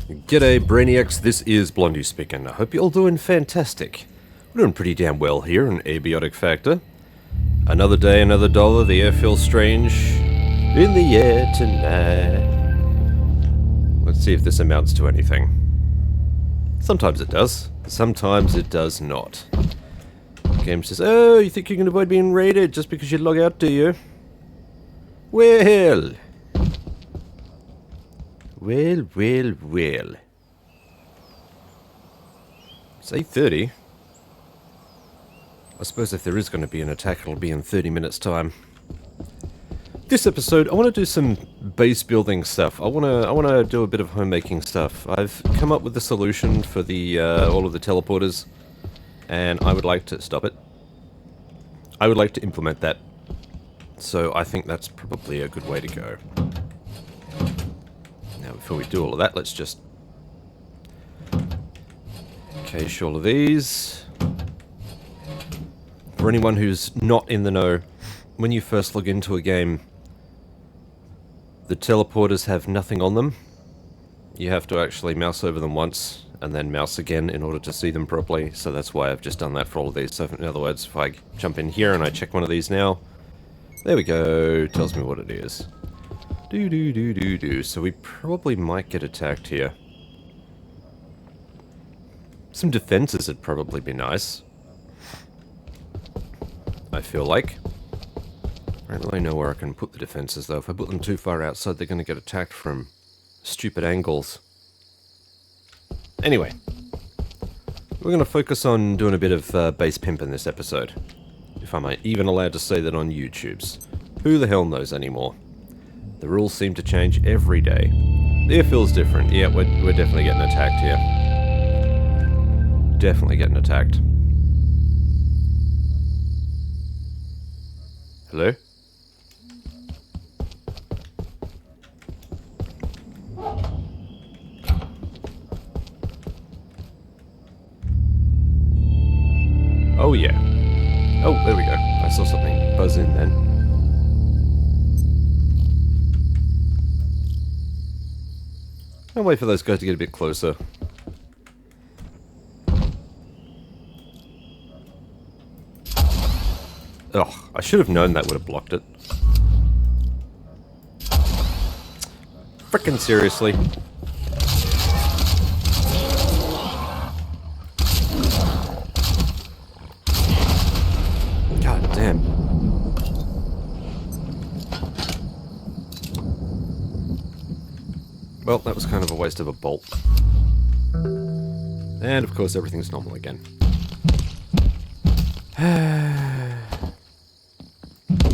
G'day Brainiacs, this is Blondie speaking. I hope you're all doing fantastic. We're doing pretty damn well here in Abiotic Factor. Another day, another dollar, the air feels strange. In the air tonight. Let's see if this amounts to anything. Sometimes it does, sometimes it does not. The game says, oh, you think you can avoid being raided just because you log out, do you? Well... Well. It's 8:30. I suppose if there is going to be an attack, it'll be in 30 minutes' time. This episode, I want to do some base building stuff. I want to do a bit of homemaking stuff. I've come up with a solution for the all of the teleporters, and I would like to stop it. I would like to implement that. So I think that's probably a good way to go. Now, before we do all of that, let's just cache all of these. For anyone who's not in the know, when you first log into a game, the teleporters have nothing on them. You have to actually mouse over them once, and then mouse again in order to see them properly, so that's why I've just done that for all of these. So in other words, if I jump in here and I check one of these now, there we go, tells me what it is. So we probably might get attacked here. Some defenses would probably be nice. I feel like. I don't really know where I can put the defenses though. If I put them too far outside, they're going to get attacked from stupid angles. Anyway. We're going to focus on doing a bit of base pimp in this episode. If I'm even allowed to say that on YouTube's. Who the hell knows anymore? The rules seem to change every day. The air feels different. Yeah, we're definitely getting attacked here. Definitely getting attacked. Hello? Oh yeah. Oh, there we go. I saw something buzz in then. I'll wait for those guys to get a bit closer. Ugh, I should have known that would have blocked it. Frickin' seriously. God damn. Well, that was kind of a waste of a bolt. And of course everything's normal again.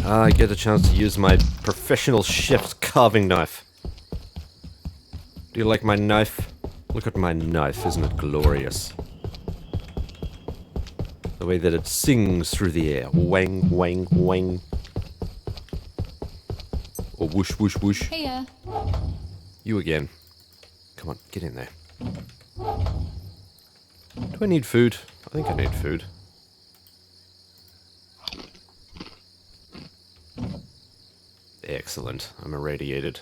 I get a chance to use my professional chef's carving knife. Do you like my knife? Look at my knife, isn't it glorious? The way that it sings through the air. Wang, wang, wang. Or whoosh, whoosh, whoosh. Heya. You again. Come on, get in there. Do I need food? I think I need food. Excellent. I'm irradiated.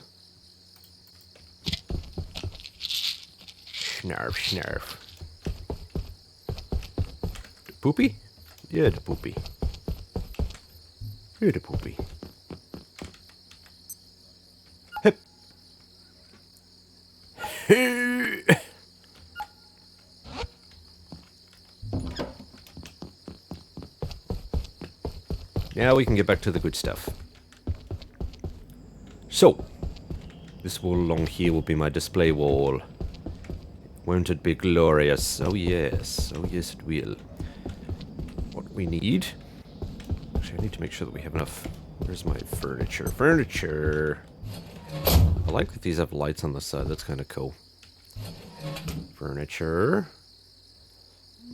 Snarf, snarf. The poopy? Yeah, the poopy. Yeah, the poopy. Hip. Now we can get back to the good stuff. So, this wall along here will be my display wall. Won't it be glorious? Oh yes it will. What we need... Actually, I need to make sure that we have enough... Where's my furniture? Furniture! I like that these have lights on the side, that's kind of cool. Furniture...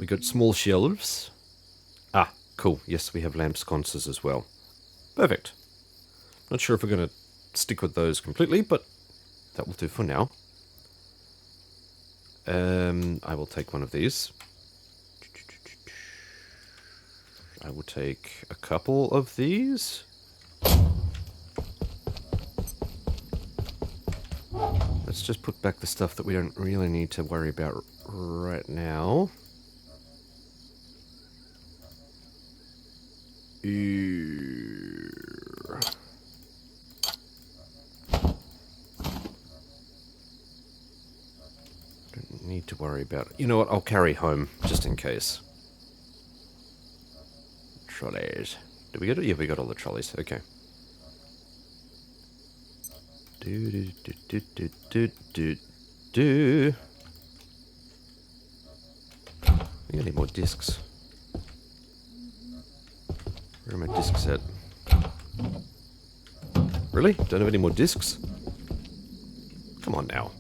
We got small shelves. Ah, cool. Yes, we have lamp sconces as well. Perfect. Not sure if we're going to stick with those completely, but that will do for now. I will take one of these. I will take a couple of these. let's just put back the stuff that we don't really need to worry about right now. Don't need to worry about it. You know what? I'll carry home, just in case. Trolleys. Did we get it? Yeah, we got all the trolleys. Okay. Do. We need more discs. Where are my discs at? Really? Don't have any more discs? Come on now.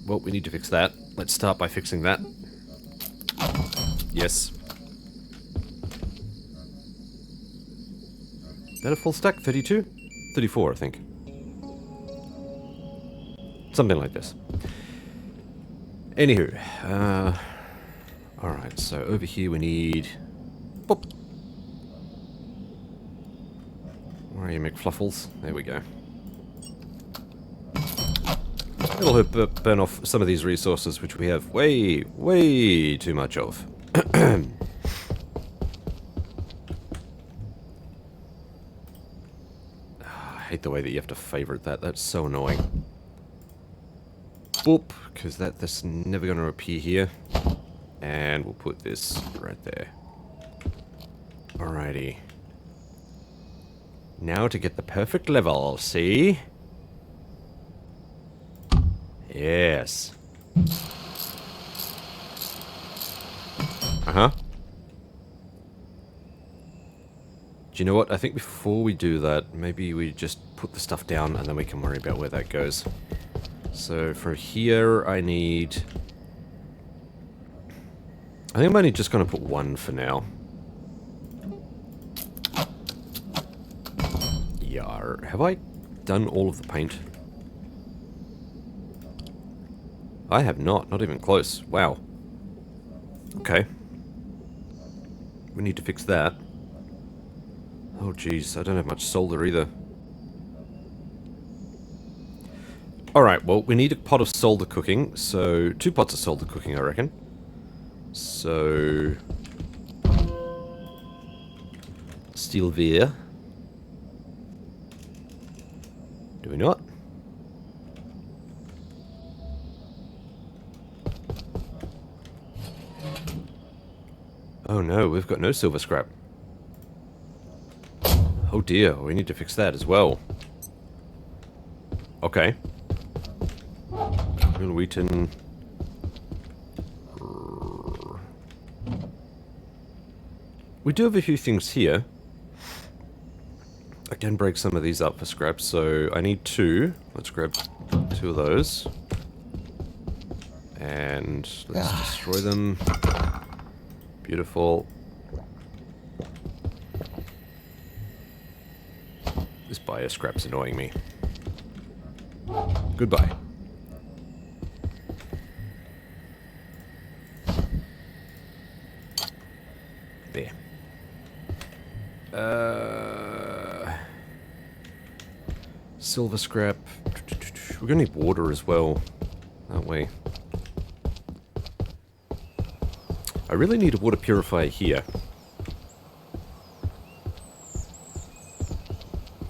Well, we need to fix that. Let's start by fixing that. Yes. Is that a full stack? 32? 34, I think. Something like this. Anywho. Alright, so over here we need... Boop. Where are you, McFluffles? There we go. It'll help burn off some of these resources which we have way too much of. I hate the way that you have to favorite that. That's so annoying. Boop, because that's never going to appear here. And we'll put this right there. Alrighty. Now to get the perfect level, see? Yes. Uh-huh. Do you know what? I think before we do that, maybe we just put the stuff down and then we can worry about where that goes. So from here, I need... I think I'm only just going to put one for now. Yar. Have I done all of the paint? I have not even close. Wow. Okay. We need to fix that. Oh geez, I don't have much solder either. Alright, well, we need a pot of solder cooking, so 2 pots of solder cooking, I reckon. So... steel veer. Do we not? Oh no, we've got no silver scrap. Oh dear, we need to fix that as well. Okay. Real wheaten. We do have a few things here. I can break some of these up for scrap, so I need 2. Let's grab 2 of those. And let's destroy them. Beautiful. This bio scrap's annoying me. Goodbye. There. Silver scrap. We're gonna need water as well, aren't we? I really need a water purifier here.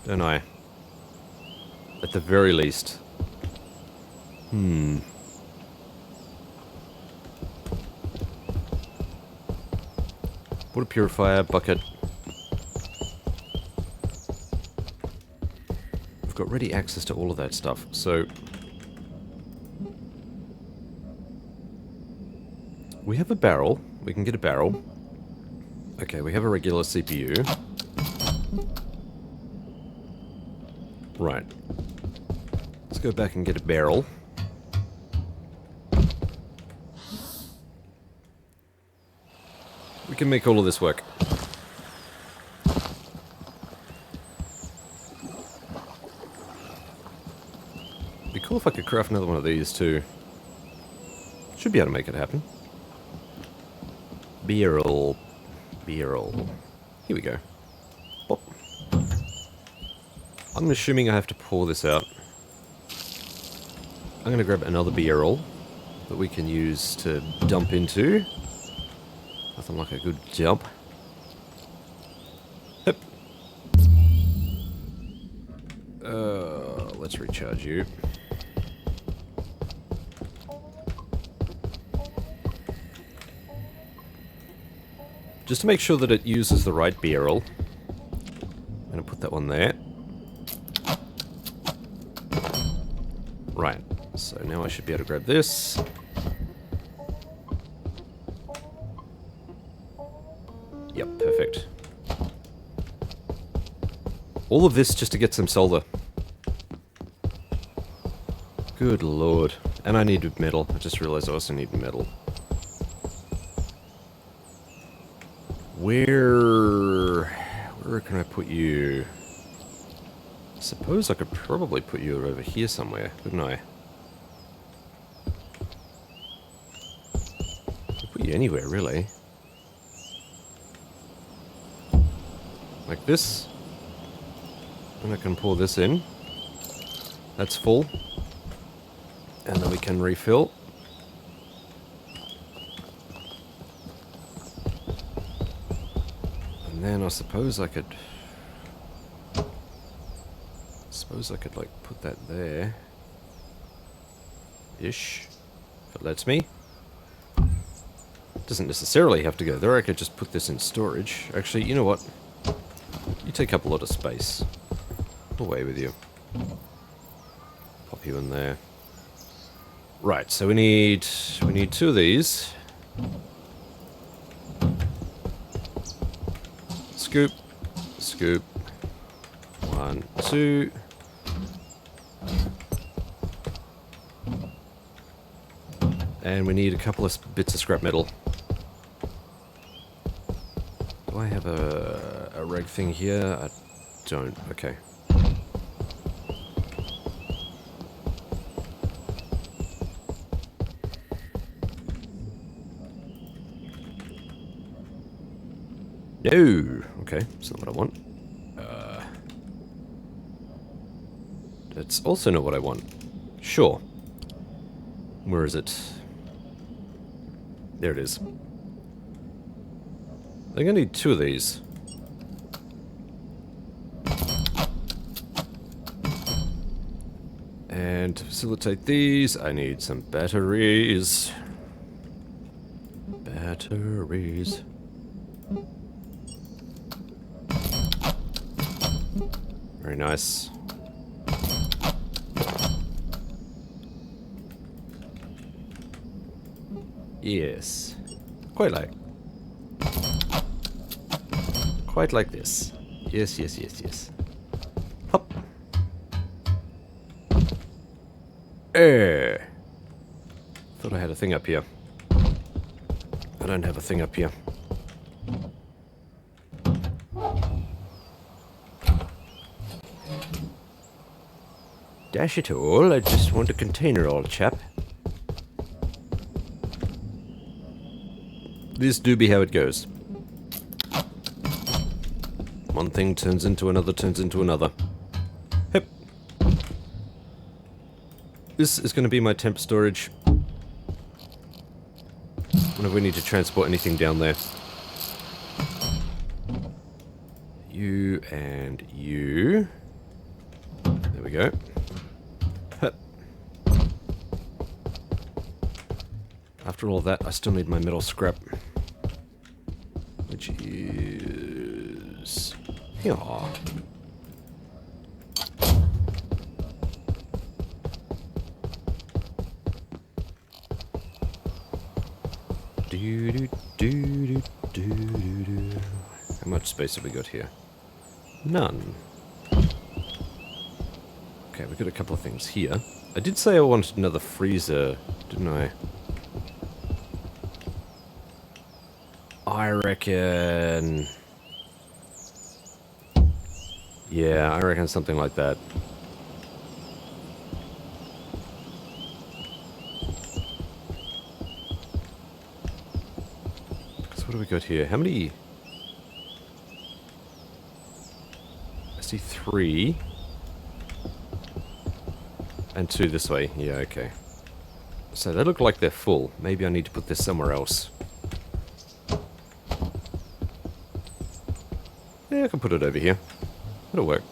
Don't I? At the very least. Water purifier, bucket. We've got ready access to all of that stuff, so... we have a barrel. We can get a barrel. Okay, we have a regular CPU. Right. Let's go back and get a barrel. We can make all of this work. It'd be cool if I could craft another one of these too. Should be able to make it happen. Barrel. Barrel. Here we go. Pop. I'm assuming I have to pour this out. I'm going to grab another barrel that we can use to dump into. Nothing like a good dump. Yep. Let's recharge you. Just to make sure that it uses the right barrel, I'm going to put that one there. Right, so now I should be able to grab this. Yep, perfect. All of this just to get some solder. Good lord. And I need metal. I just realized I also need metal. Where can I put you? I suppose I could probably put you over here somewhere, couldn't I? I'd put you anywhere, really. Like this. And I can pour this in. That's full. And then we can refill. And then I suppose I could like put that there. Ish. If it lets me. Doesn't necessarily have to go there. I could just put this in storage. Actually, you know what? You take up a lot of space. Away with you. Pop you in there. Right, so we need two of these. Scoop. Scoop. 1, 2. And we need a couple of bits of scrap metal. Do I have a reg thing here? I don't. Okay. No! Okay, that's not what I want. That's also not what I want. Sure. Where is it? There it is. I'm gonna need 2 of these. And to facilitate these, I need some batteries. Batteries. Very nice. Yes. Quite like this. Yes, yes, yes, yes. Hop. Thought I had a thing up here. I don't have a thing up here. Dash it all, I just want a container, old chap. This do be how it goes. One thing turns into another, turns into another. Hip. This is going to be my temp storage. Whenever we need to transport anything down there. You and you. There we go. Hip. After all that, I still need my metal scrap. Which is... yeah. How much space have we got here? None. Okay, we've got a couple of things here. I did say I wanted another freezer, didn't I? I reckon... yeah, I reckon something like that. So what do we got here? How many... I see 3. And 2 this way. Yeah, okay. So they look like they're full. Maybe I need to put this somewhere else. Yeah, I can put it over here. It'll work.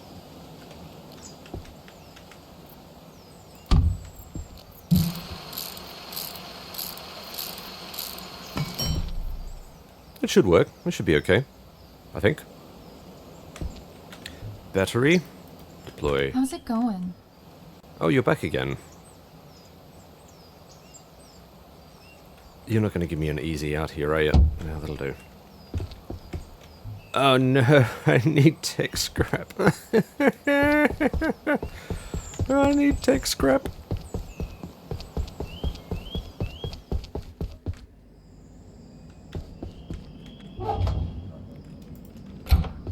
It should work. It should be okay. I think. Battery. Deploy. How's it going? Oh, you're back again. You're not going to give me an easy out here, are you? No, that'll do. Oh no, I need tech scrap. I need tech scrap.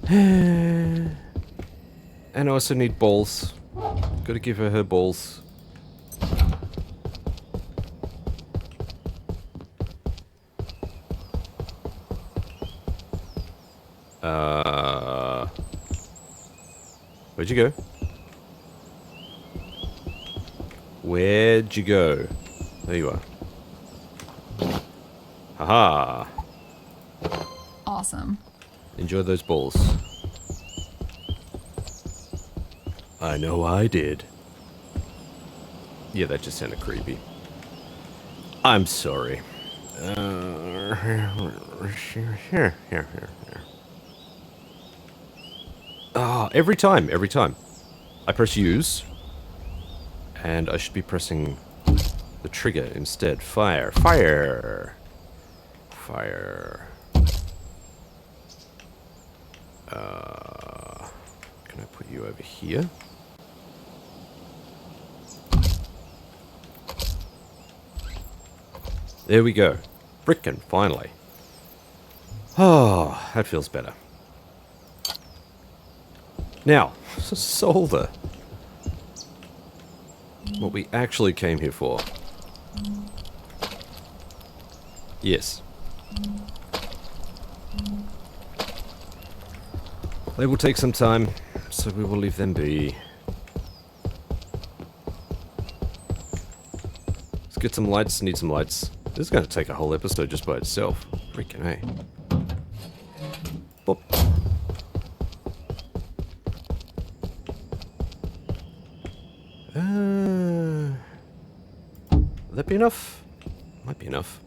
And I also need balls. Gotta give her balls. Where'd you go? Where'd you go? There you are. Haha. Awesome. Enjoy those balls. I know I did. Yeah, that just sounded creepy. I'm sorry. Here. Ah, every time. I press use. And I should be pressing the trigger instead. Fire. Can I put you over here? There we go. Frickin' finally. Oh, that feels better. Now, solder. What we actually came here for. Yes. They will take some time, so we will leave them be. Let's get some lights, need some lights. This is going to take a whole episode just by itself. Freaking hey. Boop. Will that be enough? Might be enough.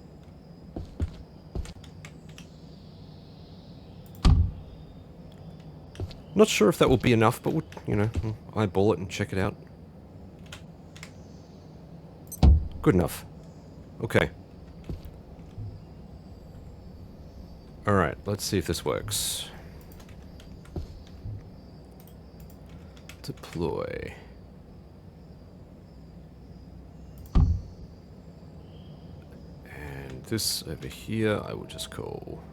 Not sure if that will be enough, but we'll, you know, eyeball it and check it out. Good enough. Okay. Alright, let's see if this works. Deploy. And this over here, I will just call...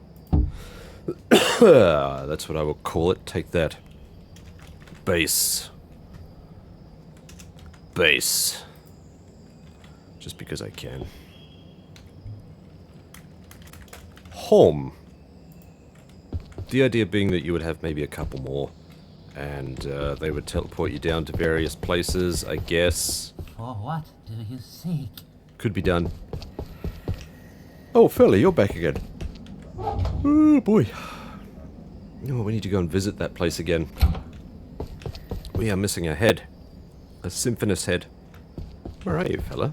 That's what I will call it. Take that. Base. Just because I can. Home. The idea being that you would have maybe a couple more. And they would teleport you down to various places, I guess. For what do you seek? Could be done. Oh, fella, you're back again. Oh, boy. Oh, we need to go and visit that place again. We are missing a head. A symphonous head. Where are you, fella?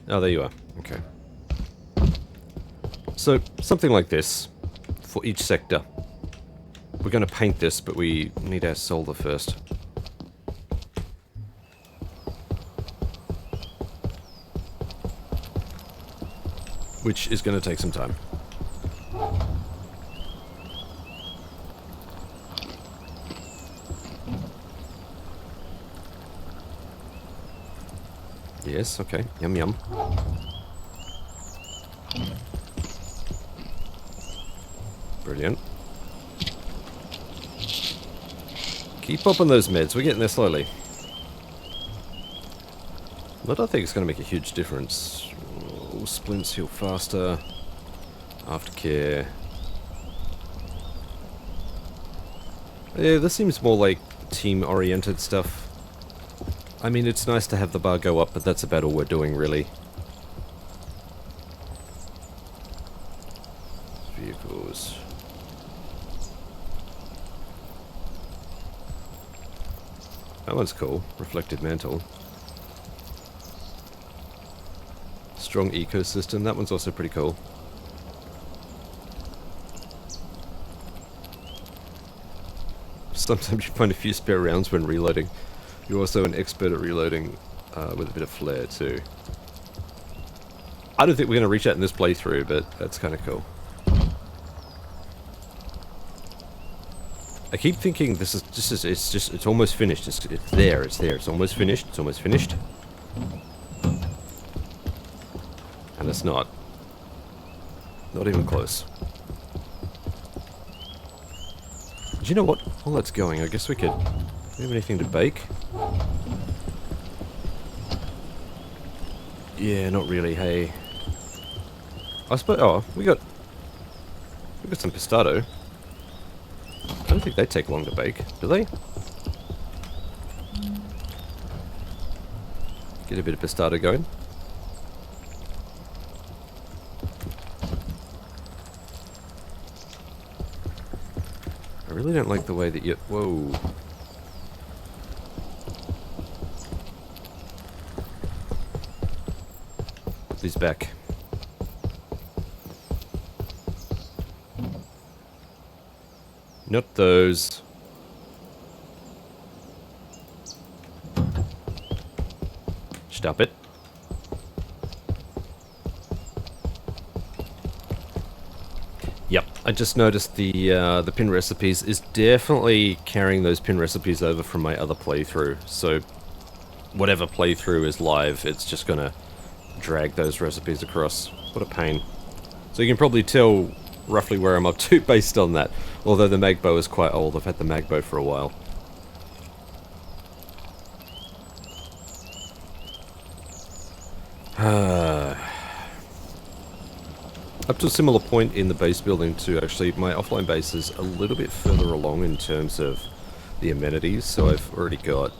Oh, there you are. Okay. So, something like this. For each sector. We're going to paint this, but we need our solder first. Which is going to take some time. Yes, okay. Yum yum. Brilliant. Keep up on those meds. We're getting there slowly. But I think it's going to make a huge difference. Oh, splints heal faster. Aftercare. Yeah, this seems more like team-oriented stuff. I mean, it's nice to have the bar go up, but that's about all we're doing, really. Vehicles. That one's cool. Reflective mantle. Strong ecosystem. That one's also pretty cool. Sometimes you find a few spare rounds when reloading. You're also an expert at reloading with a bit of flair too. I don't think we're going to reach that in this playthrough, but that's kind of cool. I keep thinking it's almost finished. It's there. It's almost finished. It's almost finished. And it's not. Not even close. Do you know what? While that's going, I guess we could... Do we have anything to bake? Yeah, not really, hey. I suppose... Oh, we got some pistado. I don't think they take long to bake, do they? Get a bit of pistado going. I really don't like the way that you... Whoa. Put these back. Not those. Stop it. Yep, I just noticed the pin recipes is definitely carrying those pin recipes over from my other playthrough. So whatever playthrough is live, it's just gonna drag those recipes across. What a pain. So you can probably tell roughly where I'm up to based on that. Although the magbow is quite old, I've had the magbow for a while. Up to a similar point in the base building too, actually. My offline base is a little bit further along in terms of the amenities, so I've already got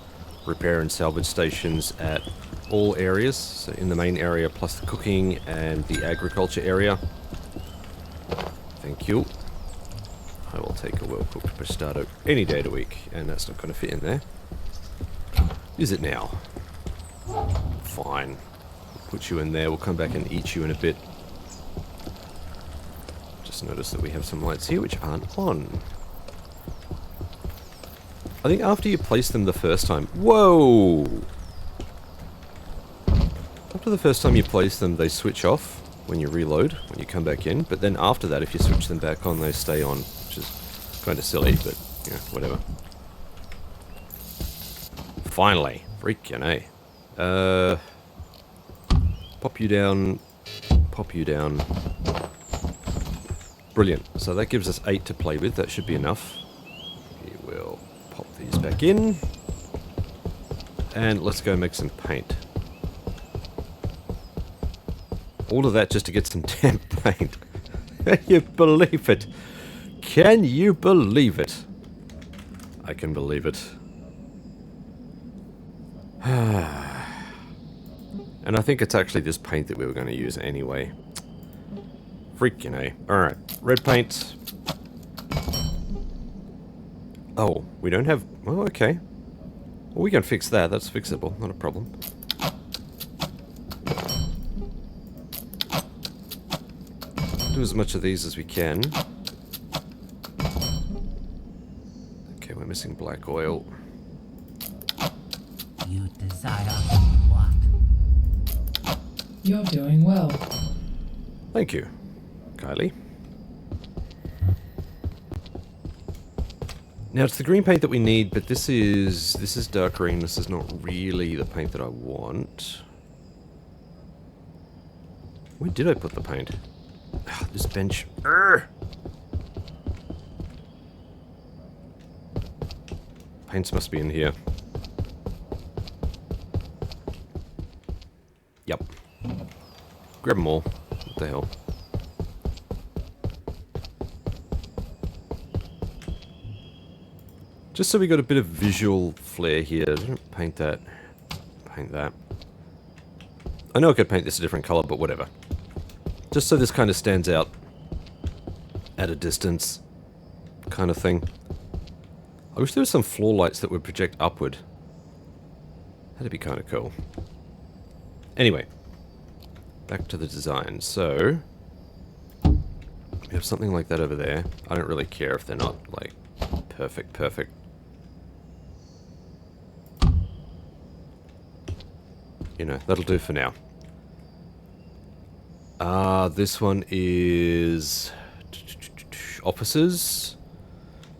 repair and salvage stations at all areas, so in the main area plus the cooking and the agriculture area. Thank you. I will take a well-cooked pescado any day of the week, and that's not going to fit in there. Is it now? Fine. We'll put you in there, we'll come back and eat you in a bit. Just notice that we have some lights here which aren't on. I think after you place them the first time... Whoa! After the first time you place them, they switch off when you reload, when you come back in. But then after that, if you switch them back on, they stay on, which is kind of silly, but, you know, whatever. Finally. Freaking A. Pop you down. Pop you down. Brilliant. So that gives us 8 to play with. That should be enough. We will pop these back in. And let's go make some paint. All of that just to get some damn paint. Can you believe it? Can you believe it? I can believe it. And I think it's actually this paint that we were going to use anyway. Freaking A. Alright, red paint. Oh, we don't have... Oh, okay. Well, we can fix that. That's fixable. Not a problem. Do as much of these as we can. Okay, we're missing black oil. You desire what? You're doing well. Thank you, Kylie. Now it's the green paint that we need, but this is dark green. This is not really the paint that I want. Where did I put the paint? Ah, this bench. Urgh! Paints must be in here. Yep. Grab them all. What the hell? Just so we got a bit of visual flair here. Didn't paint that. paint that. I know I could paint this a different color, but whatever. Just so this kind of stands out at a distance, kind of thing. I wish there were some floor lights that would project upward. That'd be kind of cool. Anyway, back to the design. So, we have something like that over there. I don't really care if they're not, like, perfect. You know, that'll do for now. This one is offices.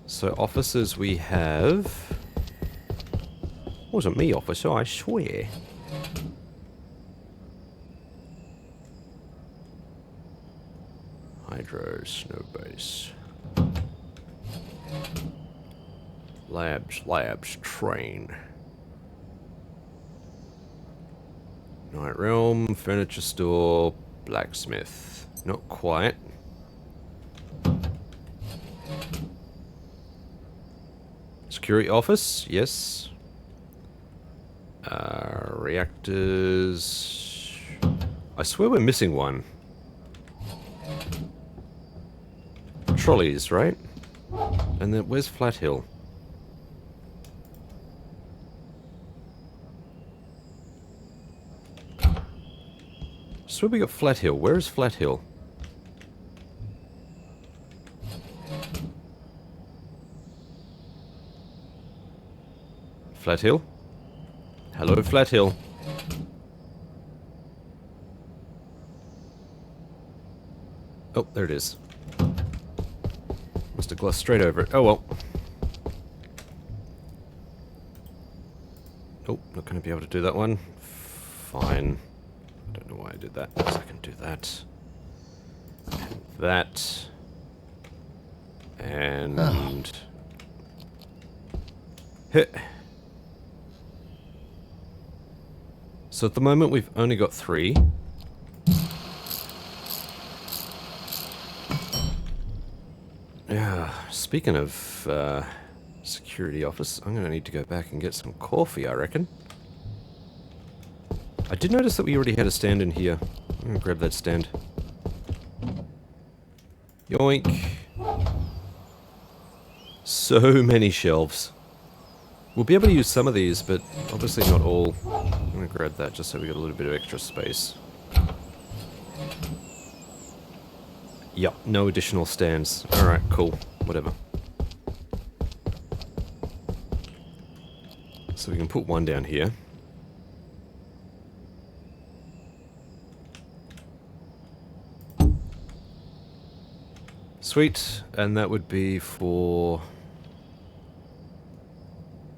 So offices we have... Wasn't me, officer, I swear. Hydro, snow base. Labs, train. Night Realm, furniture store, blacksmith. Not quite. Security office, yes. Reactors. I swear we're missing one. Trolleys, right? And then where's Flat Hill? So we got Flat Hill. Where is Flat Hill? Flat Hill? Hello, Flat Hill. Oh, there it is. Must have glossed straight over it. Oh well. Oh, not going to be able to do that one. Fine. I don't know why I did that, because I can do that. And that. And... Hit. So at the moment we've only got 3. Yeah, speaking of security office, I'm going to need to go back and get some coffee, I reckon. I did notice that we already had a stand in here. I'm going to grab that stand. Yoink. So many shelves. We'll be able to use some of these, but obviously not all. I'm going to grab that just so we got a little bit of extra space. Yep, no additional stands. Alright, cool. Whatever. So we can put one down here. Sweet, and that would be for...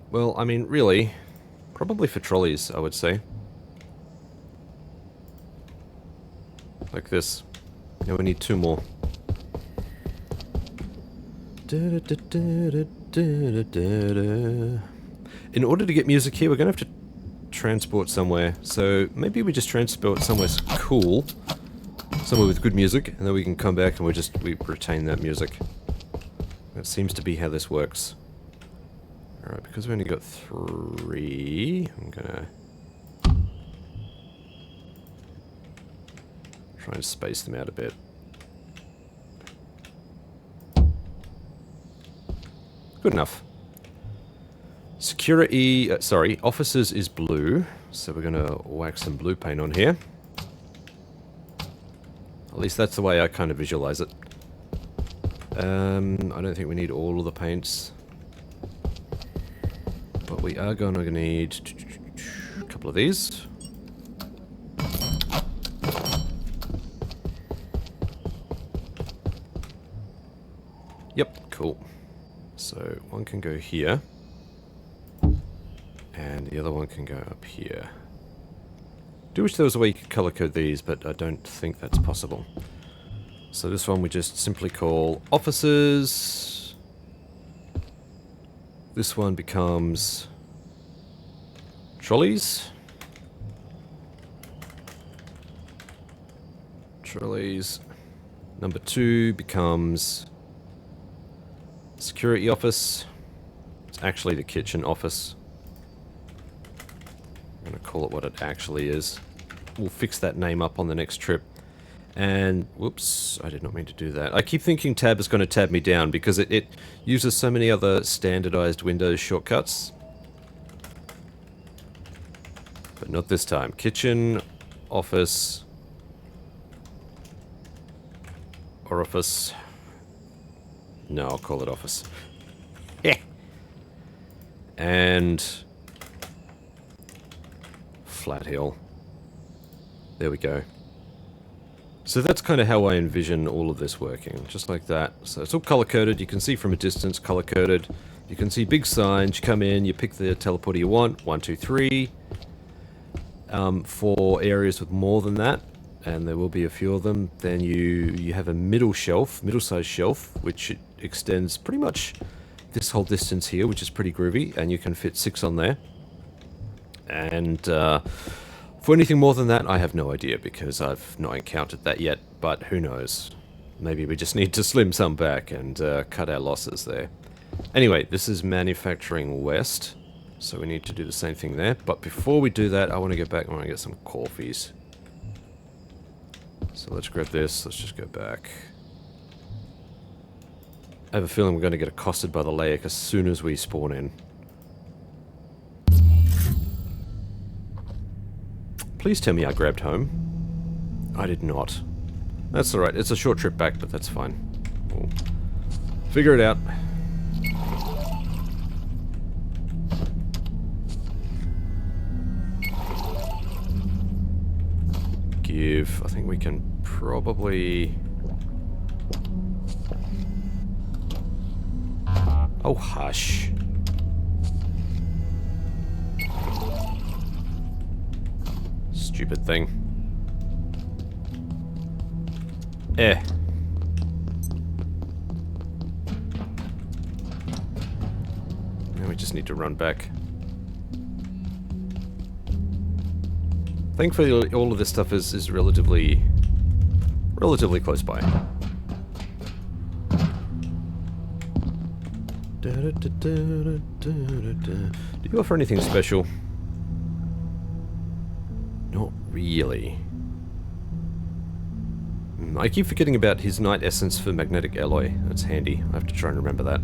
Well, I mean, really, probably for trolleys, I would say. Like this. Now we need 2 more. In order to get music here, we're going to have to transport somewhere. So maybe we just transport somewhere cool. Somewhere with good music, and then we can come back and we retain that music. That seems to be how this works. Alright, because we only got 3, I'm gonna try and space them out a bit. Good enough. Security, sorry, officers is blue, so we're gonna whack some blue paint on here. At least that's the way I kind of visualize it. I don't think we need all of the paints. But we are going to need a couple of these. Yep, cool. So one can go here. And the other one can go up here. Do wish there was a way you could color code these, but I don't think that's possible. So this one we just simply call officers. This one becomes trolleys. Trolleys. Number 2 becomes security office. It's actually the kitchen office. I'm going to call it what it actually is. We'll fix that name up on the next trip. And, whoops, I did not mean to do that. I keep thinking tab is going to tab me down because it uses so many other standardized Windows shortcuts. But not this time. Kitchen, office, orifice. No, I'll call it office. Yeah. And flat hill. There we go. So that's kind of how I envision all of this working, just like that. So it's all color-coded. You can see from a distance, color-coded. You can see big signs. You come in, you pick the teleporter you want. 1, 2, 3. For areas with more than that, and there will be a few of them, then you have a middle-sized shelf, which extends pretty much this whole distance here, which is pretty groovy, and you can fit 6 on there. And for anything more than that, I have no idea, because I've not encountered that yet, but who knows. Maybe we just need to slim some back and cut our losses there. Anyway, this is Manufacturing West, so we need to do the same thing there. But before we do that, I want to go back and I want to get some coffees. So let's grab this, let's just go back. I have a feeling we're going to get accosted by the Laic as soon as we spawn in. Please tell me I grabbed home. I did not. That's alright, it's a short trip back, but that's fine. We'll figure it out. I think we can probably... Oh, hush. Stupid thing. Now we just need to run back. Thankfully, all of this stuff is relatively close by. Do you offer anything special? Not really. I keep forgetting about his night essence for magnetic alloy. That's handy. I have to try and remember that.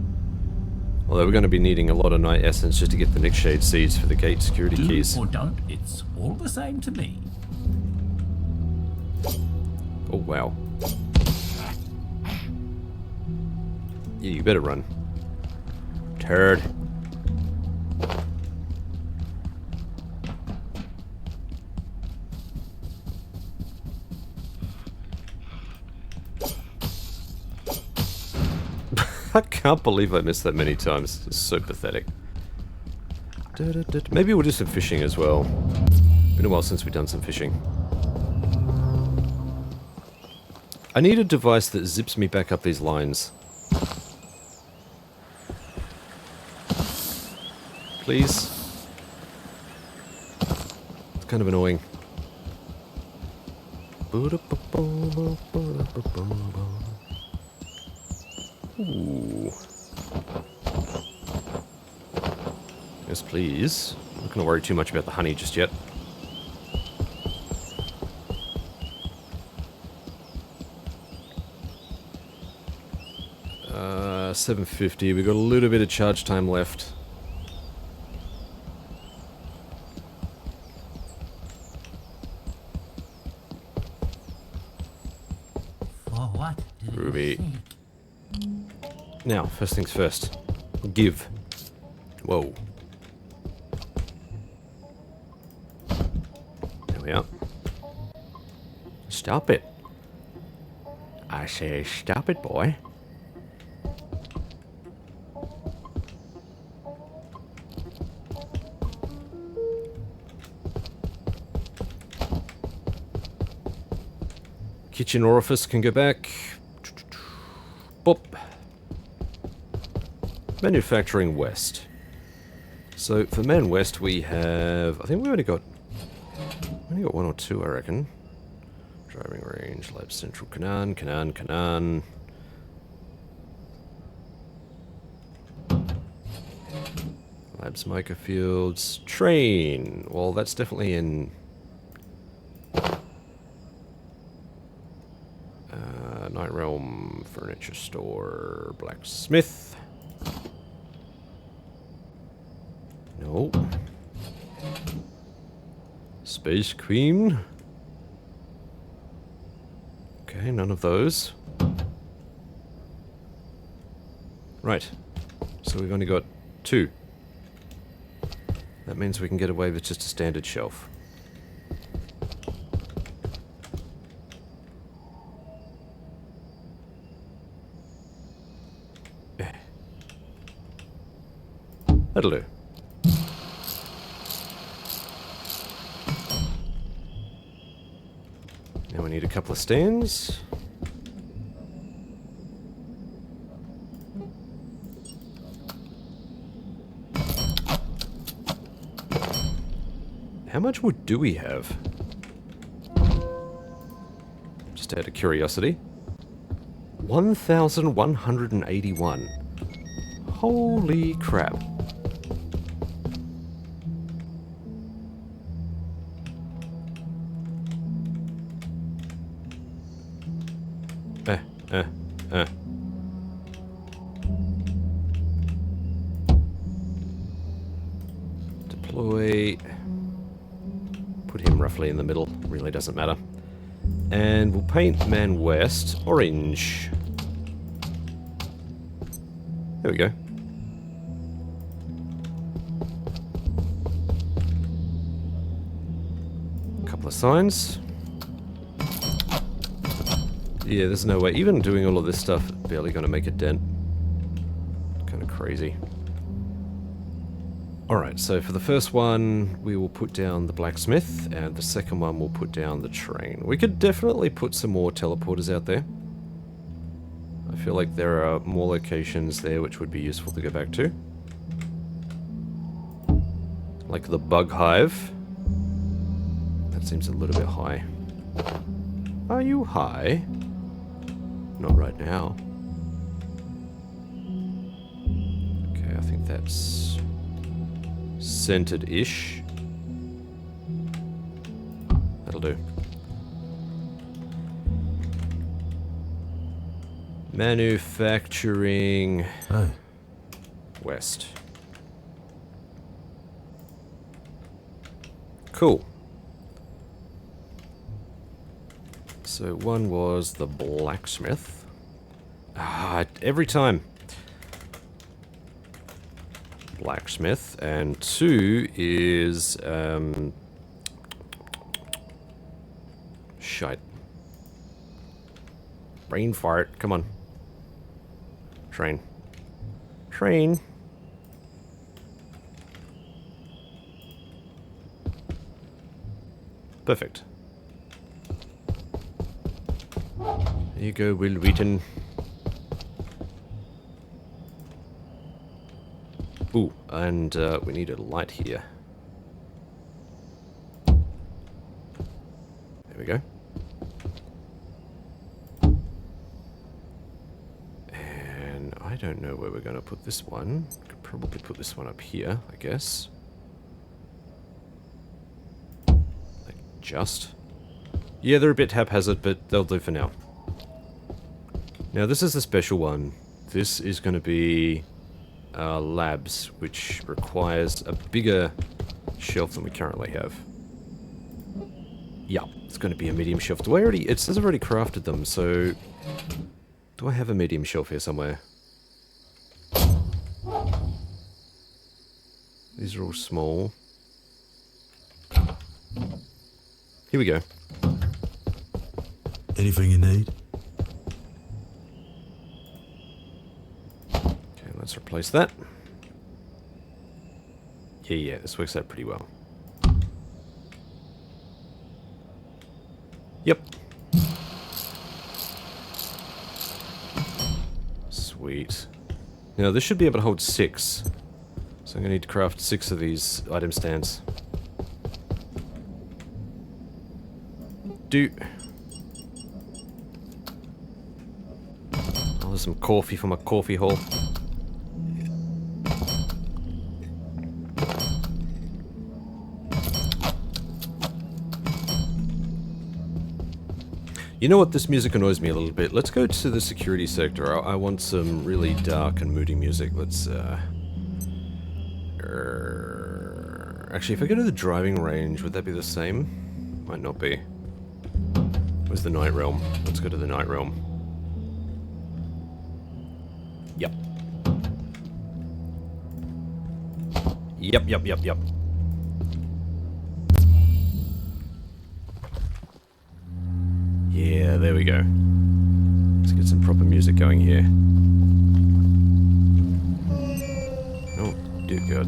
Although we're going to be needing a lot of night essence just to get the Nightshade seeds for the gate security keys. Do or don't, it's all the same to me. Oh, wow. Yeah, you better run. Turd. I can't believe I missed that many times. It's so pathetic. Maybe we'll do some fishing as well. Been a while since we've done some fishing. I need a device that zips me back up these lines. Please. It's kind of annoying. Ooh. Yes, please. I'm not going to worry too much about the honey just yet. $7.50. We've got a little bit of charge time left. For what did Ruby. it say? Now, first things first. Give. Whoa. There we are. Stop it. I say stop it, boy. Kitchen orifice can go back. Boop. Manufacturing West. So for Man West we have, I think we only got 1 or 2, I reckon. Driving range, Lab Central, Canaan. Labs, microfields, train. Well, that's definitely in... Night Realm, furniture store, blacksmith. No. Space Queen. Okay, none of those. Right. So we've only got 2. That means we can get away with just a standard shelf. That'll do. Now we need a couple of stands. How much wood do we have? Just out of curiosity. 1,181. Holy crap. Deploy. Put him roughly in the middle. Really doesn't matter. And we'll paint Man West orange. There we go. Couple of signs. Yeah, there's no way. Even doing all of this stuff, barely going to make a dent. Kind of crazy. Alright, so for the first one, we will put down the blacksmith, and the second one we'll put down the train. We could definitely put some more teleporters out there. I feel like there are more locations there which would be useful to go back to. Like the bug hive. That seems a little bit high. Are you high? Not right now. Okay, I think that's centered-ish. That'll do. Manufacturing... Hey. West. Cool. So one was the blacksmith. Every time. Blacksmith. And 2 is... shite. Brain fart. Come on. Train. Train. Perfect. There you go, Will Wheaton. Ooh, and we need a light here. There we go. And I don't know where we're going to put this one. Could probably put this one up here, I guess. Like, just. Yeah, they're a bit haphazard, but they'll do for now. Now, this is a special one. This is going to be labs, which requires a bigger shelf than we currently have. Yeah, it's going to be a medium shelf. Do I already... It says I've already crafted them, so... Do I have a medium shelf here somewhere? These are all small. Here we go. Anything you need? Okay, let's replace that. Yeah, this works out pretty well. Yep. Sweet. Now, this should be able to hold 6. So I'm going to need to craft 6 of these item stands. Oh, there's some coffee from a coffee hole. You know what? This music annoys me a little bit. Let's go to the security sector. I want some really dark and moody music. Let's, actually, if I go to the driving range, would that be the same? Might not be. Where's the Night Realm? Let's go to the Night Realm. Yep. Yep. Yeah, there we go. Let's get some proper music going here. Oh, dear God.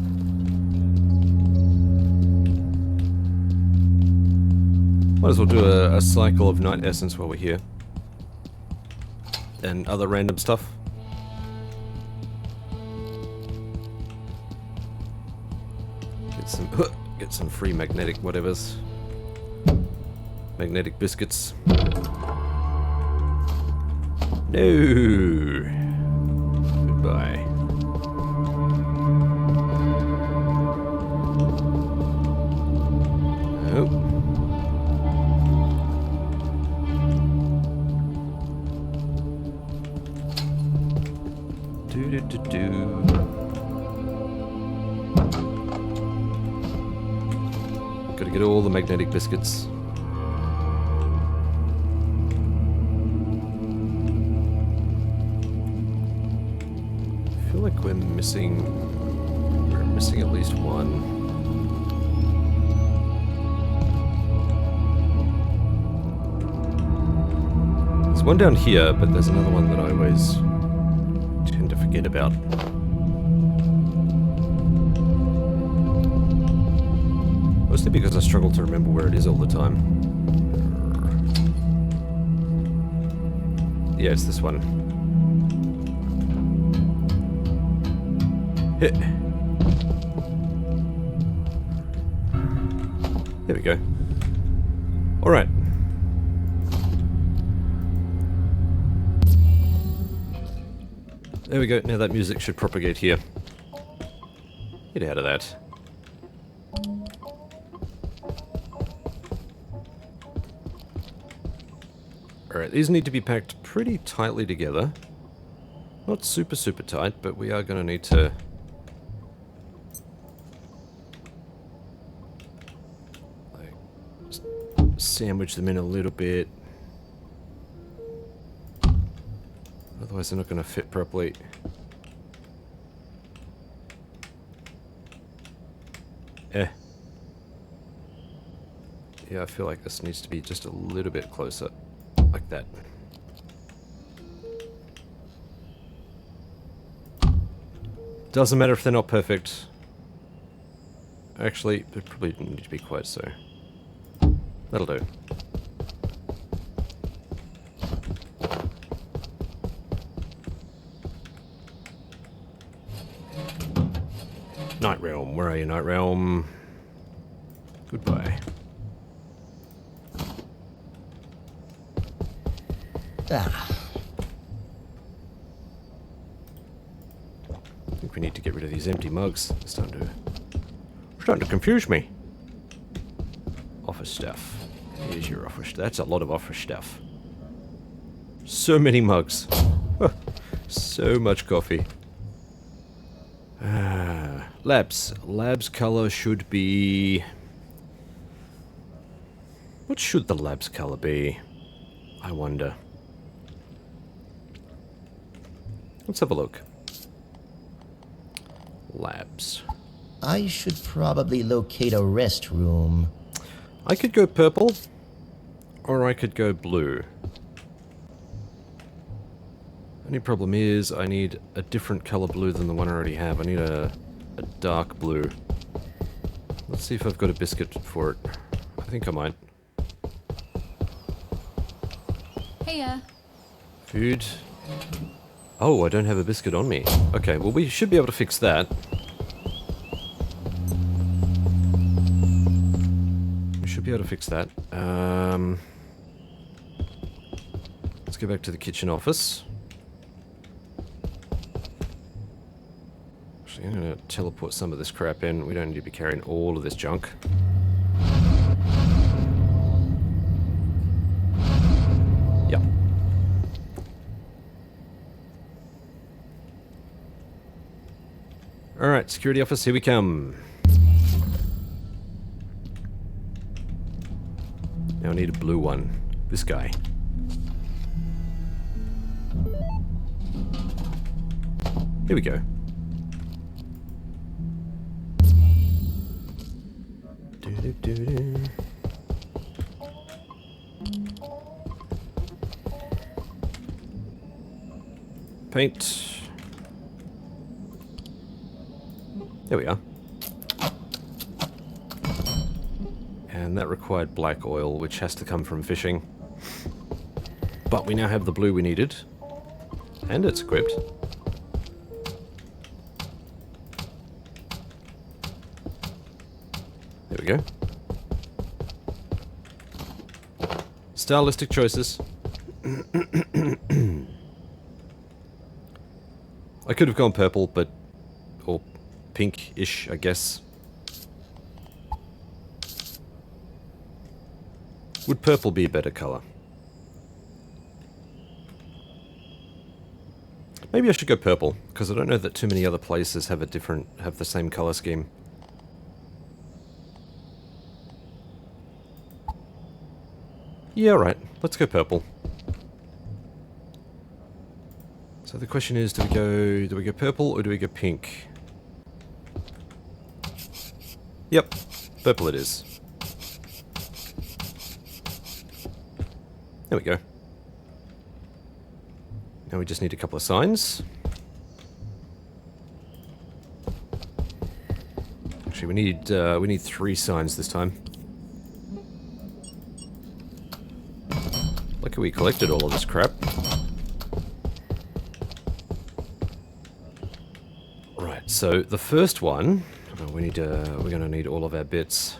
Might as well do a cycle of Night Essence while we're here. And other random stuff. Get some free magnetic whatevers. Magnetic biscuits. No. Goodbye. Oh. Gotta get all the magnetic biscuits. I feel like we're missing at least one. There's one down here, but there's another one that I always tend to forget about. Mostly because I struggle to remember where it is all the time. Yeah, it's this one. Hit. There we go. Alright. There we go. Now that music should propagate here. Get out of that. Alright, these need to be packed pretty tightly together. Not super tight, but we are going to need to... like, just sandwich them in a little bit. Otherwise they're not going to fit properly. Yeah, I feel like this needs to be just a little bit closer. Like that. Doesn't matter if they're not perfect. Actually, they probably didn't need to be quite so. That'll do. Night Realm, where are you, Night Realm? Goodbye. Ah. I think we need to get rid of these empty mugs. It's starting to confuse me. Office stuff. Here's your office. That's a lot of office stuff. So many mugs. So much coffee. Labs. Labs color should be... what should the labs color be? I wonder. Let's have a look. Labs. I should probably locate a restroom. I could go purple, or I could go blue. Only problem is, I need a different color blue than the one I already have. I need a dark blue. Let's see if I've got a biscuit for it. I think I might. Heya. Food. Oh, I don't have a biscuit on me. Okay, well we should be able to fix that. We should be able to fix that. Let's go back to the kitchen office. Actually, I'm going to teleport some of this crap in. We don't need to be carrying all of this junk. Alright, security office, here we come. Now I need a blue one. This guy. Here we go. Doo-doo-doo-doo. Paint. There we are. And that required black oil, which has to come from fishing. But we now have the blue we needed. And it's equipped. There we go. Stylistic choices. I could have gone purple, but... or pink-ish, I guess. Would purple be a better colour? Maybe I should go purple, because I don't know that too many other places have the same colour scheme. Yeah, right. Let's go purple. So the question is, do we go purple or do we go pink? Yep, purple it is. There we go. Now we just need a couple of signs. Actually, we need 3 signs this time. Look, we collected all of this crap. Right, so the first one, we're gonna need all of our bits.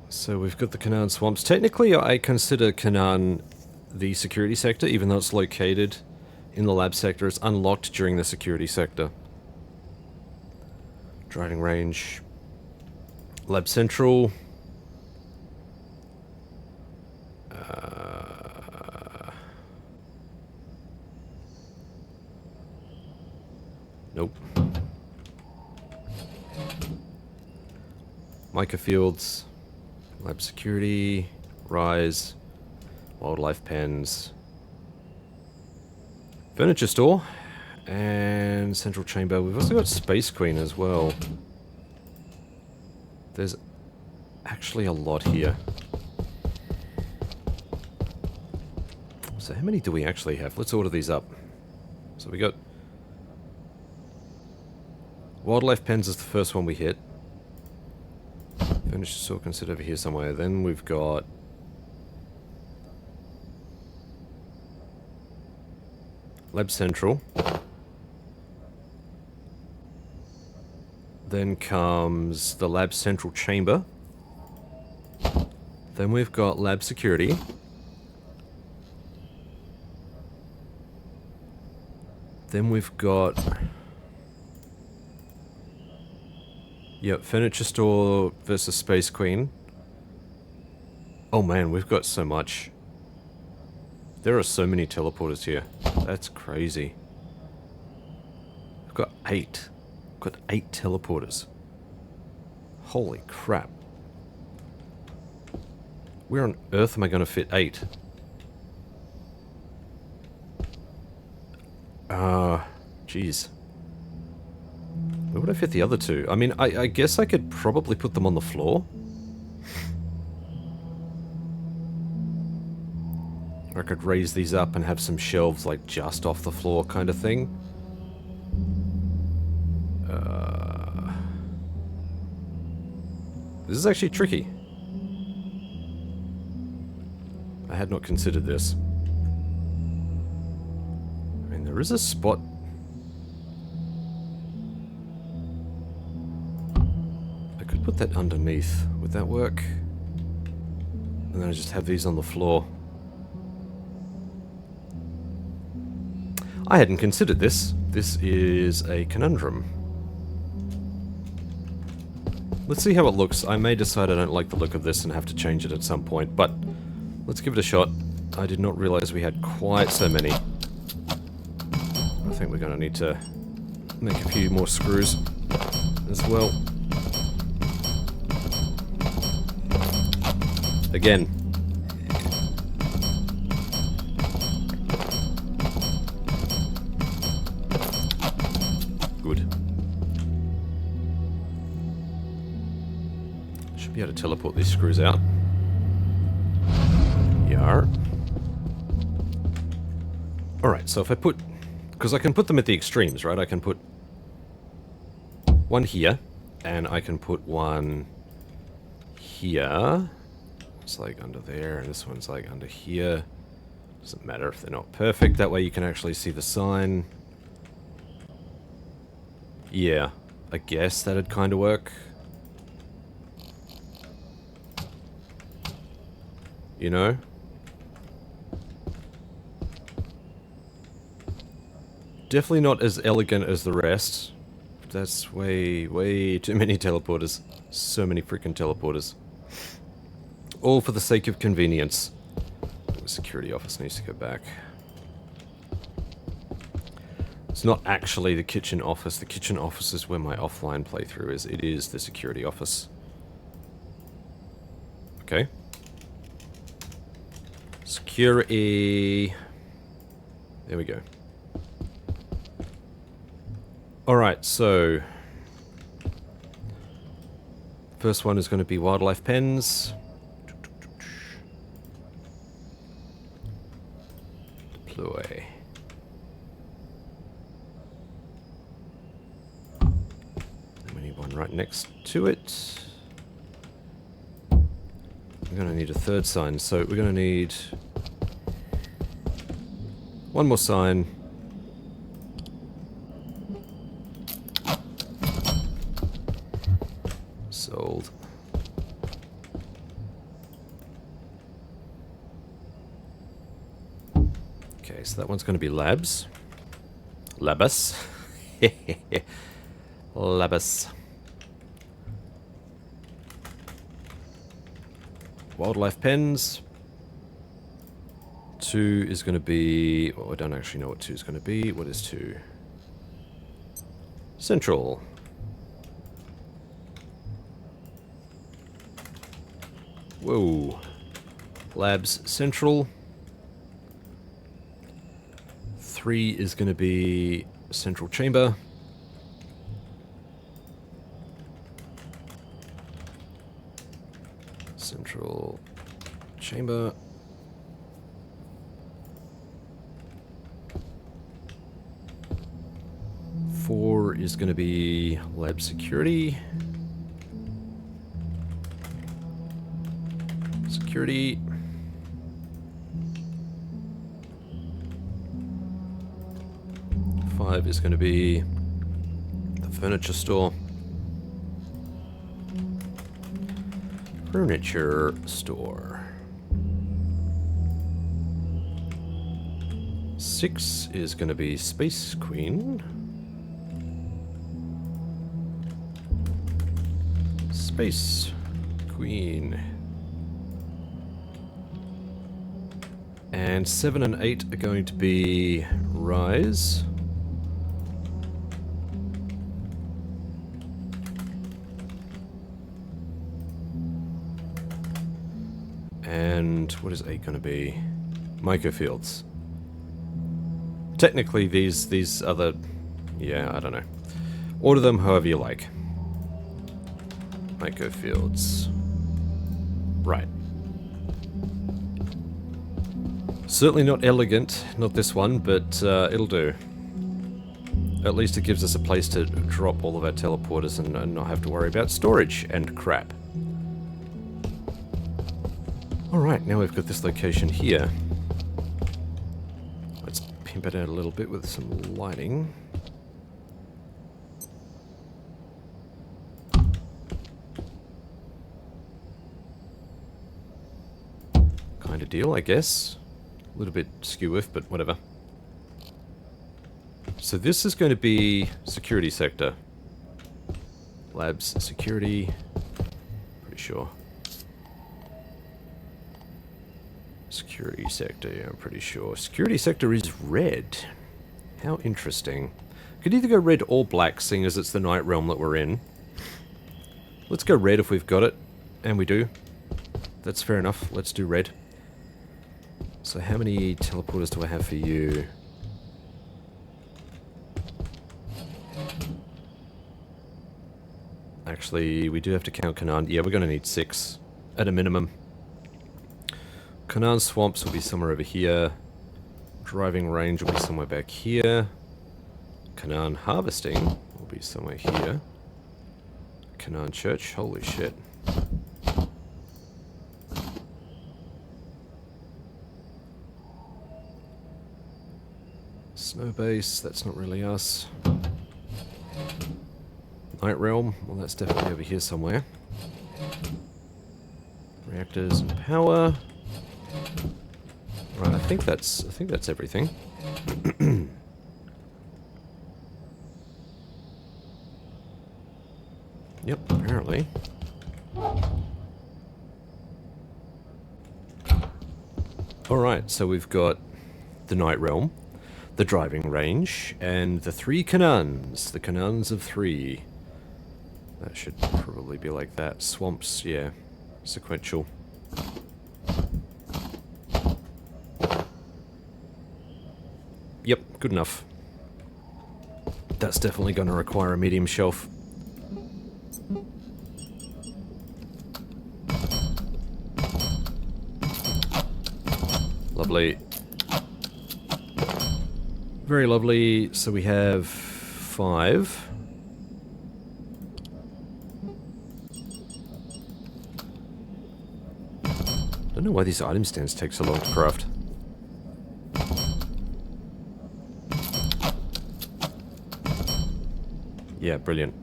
So we've got the Canaan Swamps. Technically, I consider Canaan the security sector, even though it's located in the lab sector. It's unlocked during the security sector. Driving range. Lab Central. Nope. Mica Fields. Lab Security. Rise. Wildlife Pens. Furniture Store. And Central Chamber. We've also got Space Queen as well. There's actually a lot here. So how many do we actually have? Let's order these up. So we got... Wildlife Pens is the first one we hit. Furniture Store can sit over here somewhere. Then we've got... Lab Central. Then comes the Lab Central Chamber. Then we've got Lab Security. Then we've got... Yep, Furniture Store versus Space Queen. Oh man, we've got so much. There are so many teleporters here. That's crazy. We've got 8. Got 8 teleporters. Holy crap. Where on earth am I going to fit 8? Jeez. Where would I fit the other 2? I mean, I guess I could probably put them on the floor. Or I could raise these up and have some shelves like just off the floor kind of thing. This is actually tricky. I had not considered this. I mean, there is a spot. I could put that underneath. Would that work? And then I just have these on the floor. I hadn't considered this. This is a conundrum. Let's see how it looks. I may decide I don't like the look of this and have to change it at some point, but let's give it a shot. I did not realize we had quite so many. I think we're going to need to make a few more screws as well. Again. Good. Should be able to teleport these screws out. Yar. Alright, so if I put... Because I can put them at the extremes, right? I can put one here, and I can put one here. It's like under there, and this one's like under here. Doesn't matter if they're not perfect. That way you can actually see the sign. Yeah, I guess that'd kind of work. You know? Definitely not as elegant as the rest. That's way, way too many teleporters. So many freaking teleporters. All for the sake of convenience. The security office needs to go back. It's not actually the kitchen office. The kitchen office is where my offline playthrough is. It is the security office. Okay. Security. There we go. Alright, so... First one is going to be wildlife pens. Deploy. And we need one right next to it. We're going to need a third sign, so we're going to need one more sign. Sold. Okay, so that one's going to be labs. Labus. Labus. Wildlife pens. 2 is going to be... Well, I don't actually know what 2 is going to be. What is 2? Central. Whoa. Labs Central. 3 is going to be Central Chamber. Central Chamber. 4 is going to be Lab Security. Security. Five is going to be the furniture store. Furniture store. 6 is going to be Space Queen. Space Queen. And 7 and 8 are going to be Rise. And what is 8 going to be? Microfields. Technically these other... Yeah, I don't know. Order them however you like. Microfields. Right. Certainly not elegant, not this one, but it'll do. At least it gives us a place to drop all of our teleporters and not have to worry about storage and crap. Alright, now we've got this location here. Let's pimp it out a little bit with some lighting. Kind of deal, I guess. A little bit skew-whiff, but whatever. So this is going to be security sector. Labs security. Pretty sure. Security sector, yeah, I'm pretty sure. Security sector is red. How interesting. Could either go red or black, seeing as it's the night realm that we're in. Let's go red if we've got it. And we do. That's fair enough. Let's do red. So how many teleporters do I have for you? Actually, we do have to count Canaan. Yeah, we're going to need 6 at a minimum. Canaan Swamps will be somewhere over here. Driving Range will be somewhere back here. Canaan Harvesting will be somewhere here. Canaan Church, holy shit. Snow Base, that's not really us. Night Realm, well that's definitely over here somewhere. Reactors and power. Right, I think that's everything. Yep, apparently. Alright, so we've got the Night Realm, the Driving Range, and the 3 Canaans. The Canaans of 3. That should probably be like that. Swamps, yeah. Sequential. Yep, good enough. That's definitely going to require a medium shelf. Lovely. Very lovely. So we have 5. Don't know why these item stands take so long to craft. Yeah, brilliant.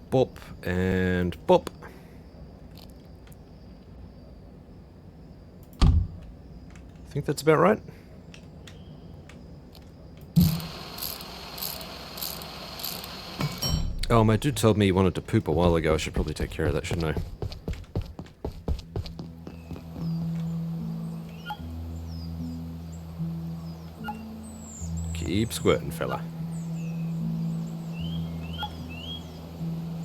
Bop and bop. I think that's about right. Oh, my dude told me he wanted to poop a while ago. I should probably take care of that, shouldn't I? Keep squirting, fella.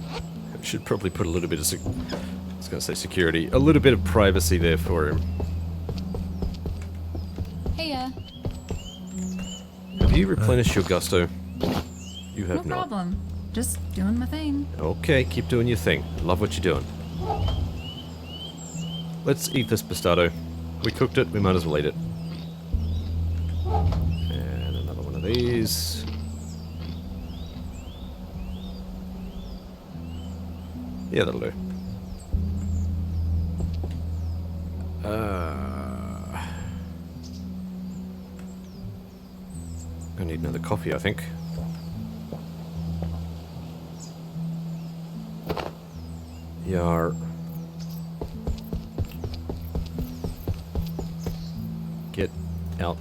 I should probably put a little bit of I was going to say security. A little bit of privacy there for him. Heya. Have you replenished your gusto? You have No not. problem. Just doing my thing. Okay, keep doing your thing. Love what you're doing. Let's eat this pescado. We cooked it, we might as well eat it. And another one of these. Yeah, that'll do. Gonna need another coffee, I think. Yar. Get out.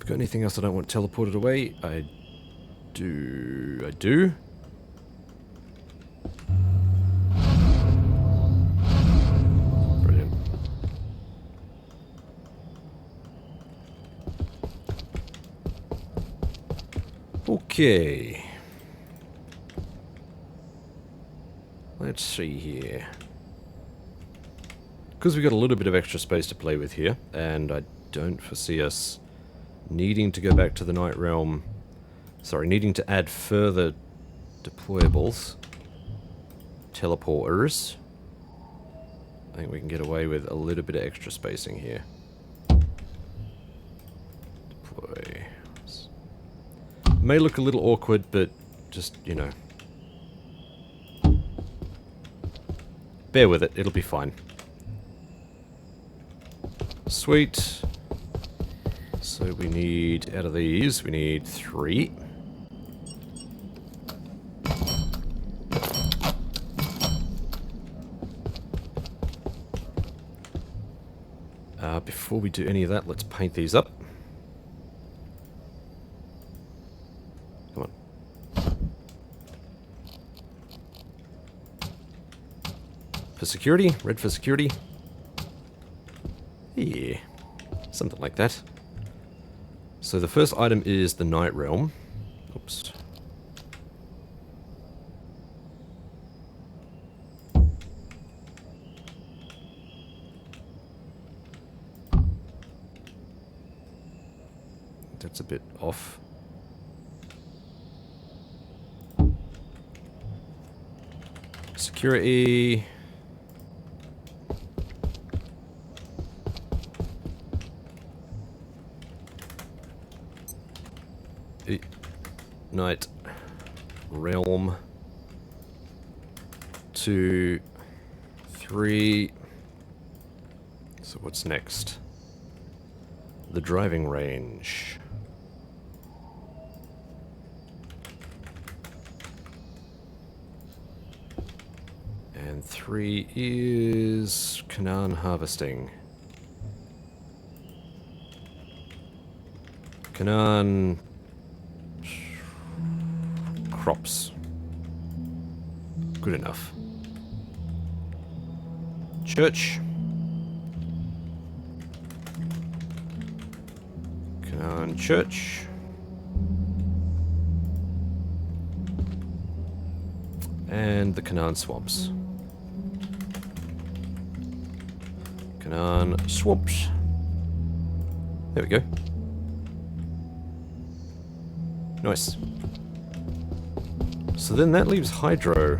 Got anything else I don't want teleported away? I do. Brilliant. Okay. Let's see here. Because we've got a little bit of extra space to play with here, and I don't foresee us needing to go back to the Night Realm. Sorry, needing to add further deployables. Teleporters. I think we can get away with a little bit of extra spacing here. Deploy. May look a little awkward, but just, you know. Bear with it, it'll be fine. Sweet. So we need, out of these, we need 3. Before we do any of that, let's paint these up. Come on. For security? Red for security? Yeah. Something like that. So the first item is the Night Realm. Oops. That's a bit off. Security. Night Realm. 2, 3. So what's next? The driving range. And 3 is Canaan harvesting. Canaan crops. Good enough. Church. Canaan church. And the Canaan swamps. Canaan swamps. There we go. Nice. So then that leaves hydro.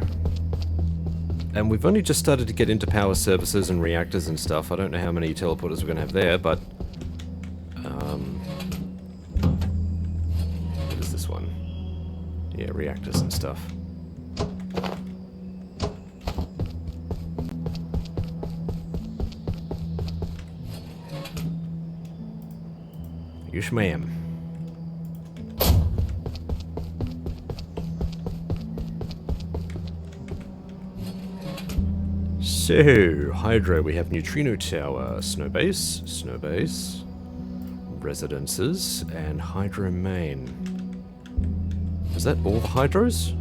And we've only just started to get into power services and reactors and stuff. I don't know how many teleporters we're going to have there, but... what is this one? Yeah, reactors and stuff. Yes, ma'am. So, Hydro, we have Neutrino Tower, Snow Base, Residences, and Hydro Main. Is that all the Hydros?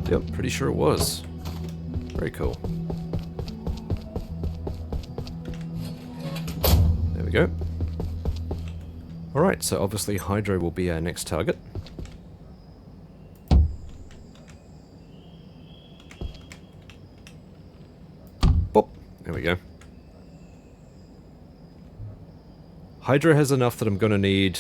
Yep, pretty sure it was. Very cool. There we go. Alright, so obviously Hydro will be our next target. Boop. There we go. Hydro has enough that I'm going to need...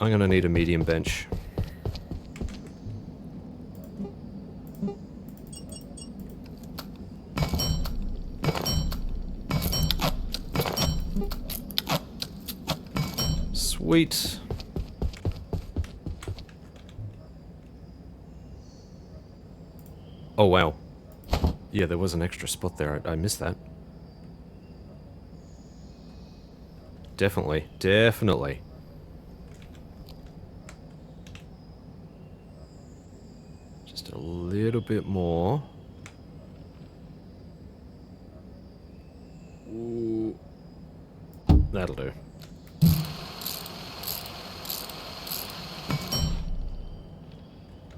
I'm going to need a medium bench. Sweet. Oh, wow. Yeah, there was an extra spot there. I missed that. Definitely. Definitely. Just a little bit more. Ooh. That'll do.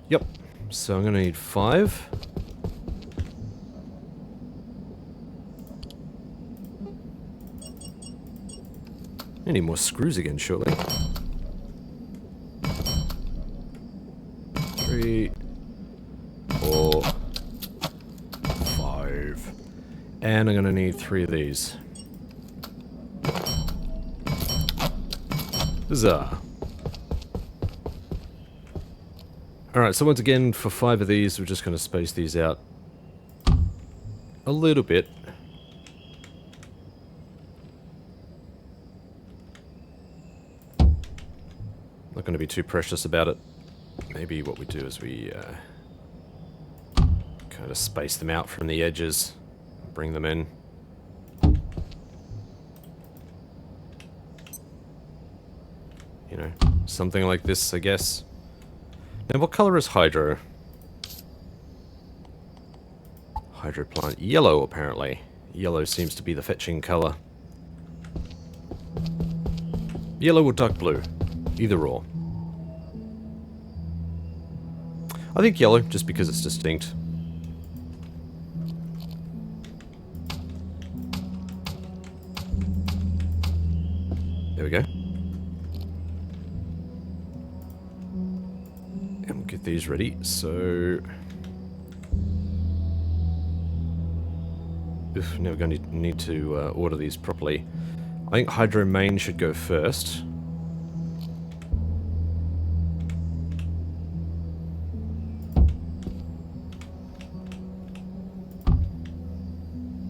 Yep. So I'm going to need 5. I need more screws again, surely. 3, 4, 5. And I'm going to need 3 of these. Huzzah. Alright, so once again, for 5 of these, we're just going to space these out a little bit. Not going to be too precious about it. Maybe what we do is we kind of space them out from the edges, bring them in. You know, something like this, I guess. Now, what color is Hydro? Hydro plant. Yellow, apparently. Yellow seems to be the fetching color. Yellow or dark blue. Either or. I think yellow, just because it's distinct. There we go. And we'll get these ready, so... Oof, now we're going to need to order these properly. I think Hydro Main should go first.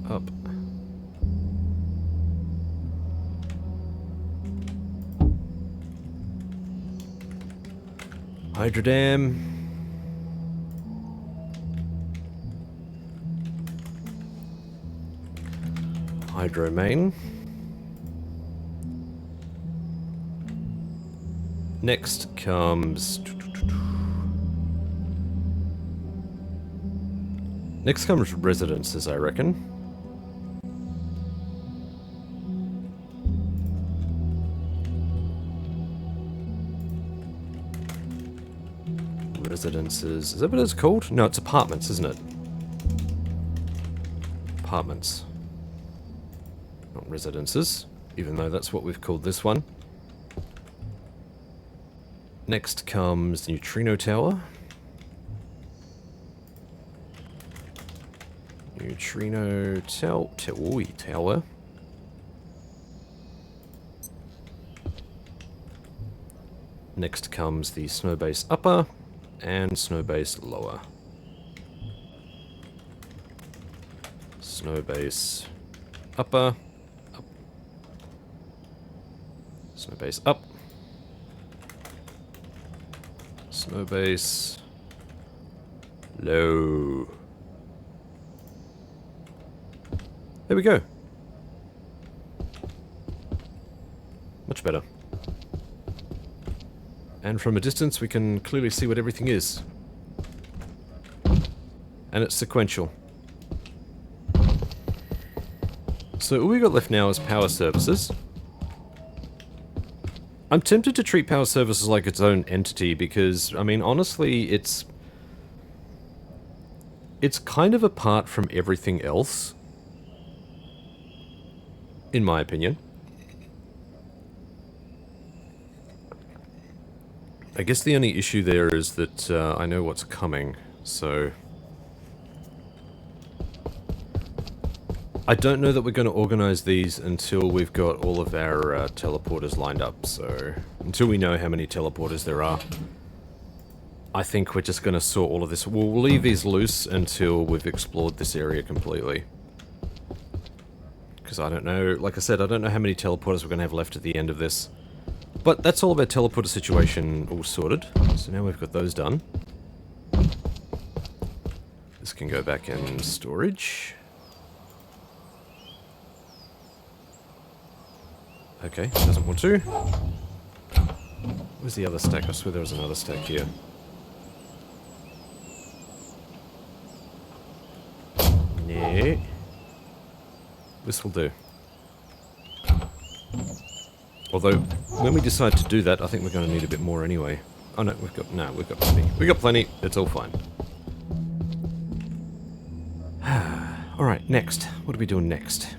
Up. Hydro Dam. Hydro Main. Next comes... Next comes residences, I reckon. Residences... Is that what it's called? No, it's apartments, isn't it? Apartments. Not residences, even though that's what we've called this one. Next comes the Neutrino Tower. Neutrino Tower. Next comes the Snow Base Upper and Snow Base Lower. Snow Base Upper. Up. Snow Base Up. Snow Base Low. There we go. Much better. And from a distance we can clearly see what everything is. And it's sequential. So all we got left now is power services. I'm tempted to treat power services like its own entity because, I mean, honestly, it's kind of apart from everything else, in my opinion. I guess the only issue there is that I know what's coming, so... I don't know that we're going to organize these until we've got all of our teleporters lined up, so... Until we know how many teleporters there are. I think we're just going to sort all of this. We'll leave these loose until we've explored this area completely. Because I don't know, like I said, I don't know how many teleporters we're going to have left at the end of this. But that's all of our teleporter situation all sorted. So now we've got those done. This can go back in storage. Okay, doesn't want to. Where's the other stack? I swear there was another stack here. No. This will do. Although, when we decide to do that, I think we're going to need a bit more anyway. Oh no, we've got plenty. We've got plenty, it's all fine. Alright, next. What are we doing next?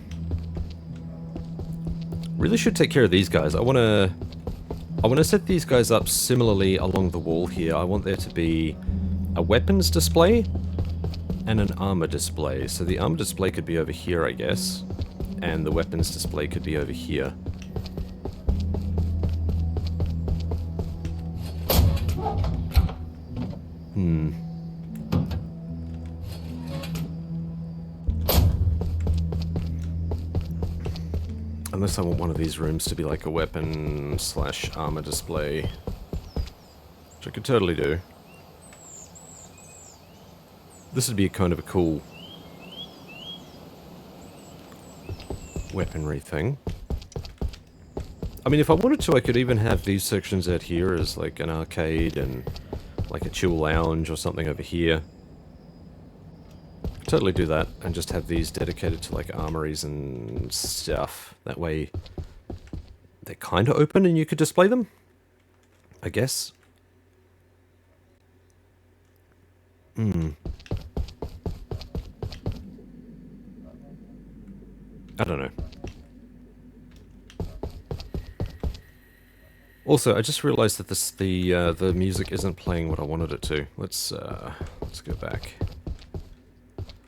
Really should take care of these guys. I want to set these guys up similarly along the wall here. I want there to be a weapons display and an armor display. So the armor display could be over here, I guess, and the weapons display could be over here. Unless I want one of these rooms to be like a weapon / armor display. Which I could totally do. This would be kind of a cool weaponry thing. I mean, if I wanted to, I could even have these sections out here as like an arcade and like a chill lounge or something over here. Totally do that and just have these dedicated to like armories and stuff. That way they're kind of open and you could display them, I guess. I don't know. Also, I just realized that the music isn't playing what I wanted it to. Let's go back.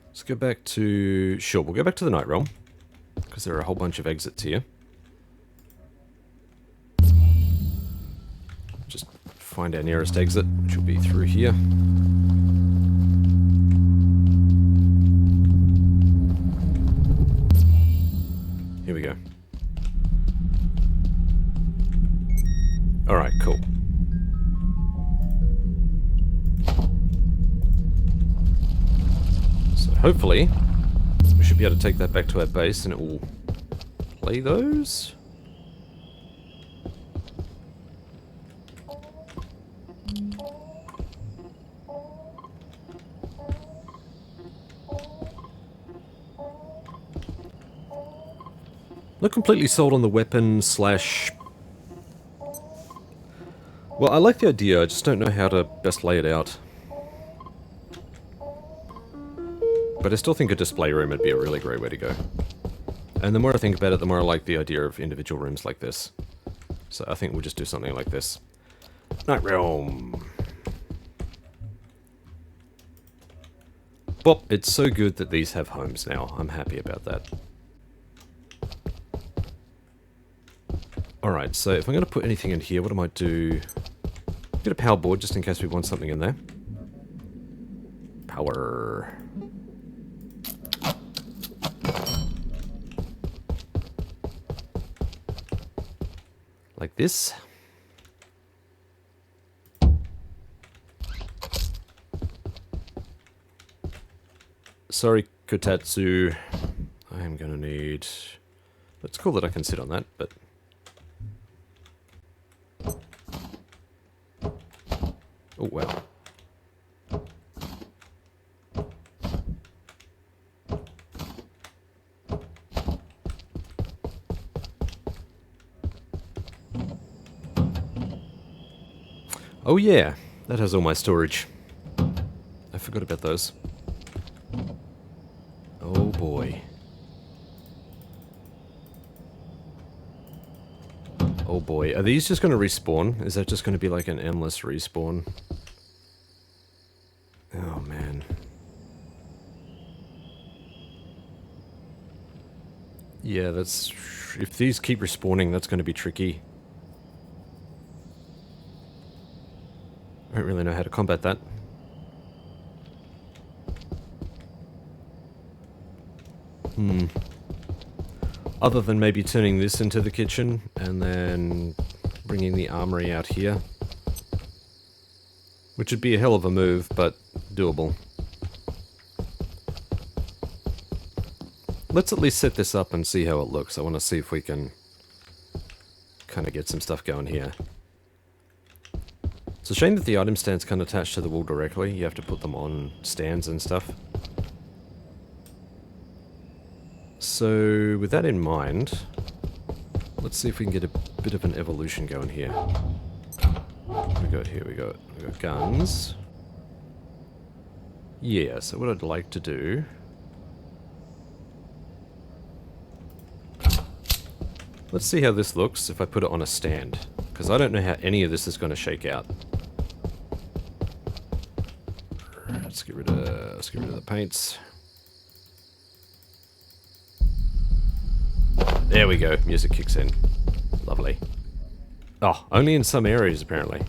Let's go back to... Sure, we'll go back to the Night Realm, because there are a whole bunch of exits here. Just find our nearest exit, which will be through here. Here we go. Alright, cool. So hopefully, we should be able to take that back to our base and it will play those. Not completely sold on the weapon slash... Well, I like the idea, I just don't know how to best lay it out. But I still think a display room would be a really great way to go. And the more I think about it, the more I like the idea of individual rooms like this. So I think we'll just do something like this. Night Realm! Well, it's so good that these have homes now. I'm happy about that. Alright, so if I'm going to put anything in here, what I might do... Get a power board, just in case we want something in there. Power... Like this. Sorry, Kotatsu. I am going to need... It's cool that I can sit on that, but... Oh, wow. Oh yeah, that has all my storage. I forgot about those. Oh boy. Oh boy, are these just going to respawn? Is that just going to be like an endless respawn? Oh man. Yeah, that's... If these keep respawning, that's going to be tricky. I don't really know how to combat that. Other than maybe turning this into the kitchen and then bringing the armory out here. Which would be a hell of a move, but doable. Let's at least set this up and see how it looks. I want to see if we can kind of get some stuff going here. It's a shame that the item stands can't attach to the wall directly. You have to put them on stands and stuff. So, with that in mind, let's see if we can get a bit of an evolution going here. What we got here? We got guns. Yeah, so what I'd like to do... Let's see how this looks if I put it on a stand. Because I don't know how any of this is going to shake out. Let's get rid of the paints. There we go. Music kicks in. Lovely. Oh, only in some areas apparently.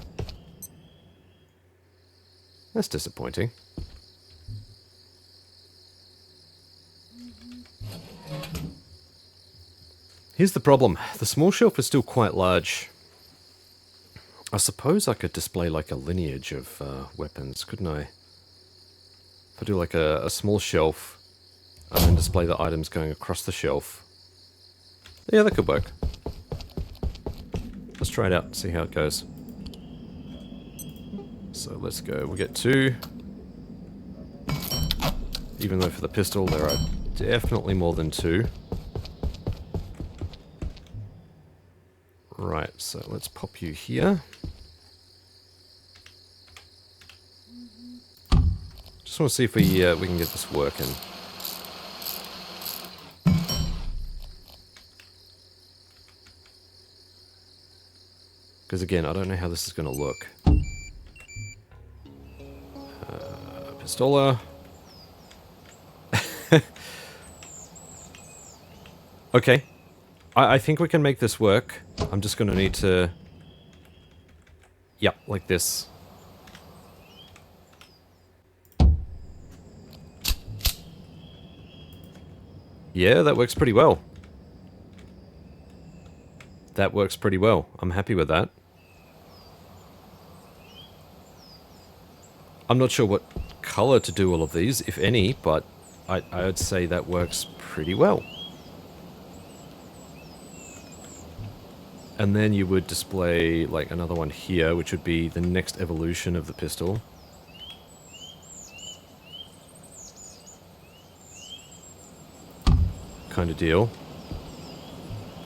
That's disappointing. Here's the problem. The small shelf is still quite large. I suppose I could display like a lineage of weapons, couldn't I? If I do like a small shelf and then display the items going across the shelf. Yeah, that could work. Let's try it out, see how it goes. So let's go. We'll get 2. Even though for the pistol there are definitely more than 2. Right, so let's pop you here. Just want to see if we can get this working. Because again, I don't know how this is going to look. Pistola. Okay. I think we can make this work. I'm just going to need to... Yep, like this. Yeah, that works pretty well. That works pretty well. I'm happy with that. I'm not sure what color to do all of these, if any, but I would say that works pretty well. And then you would display like another one here, which would be the next evolution of the pistol. Kind of deal.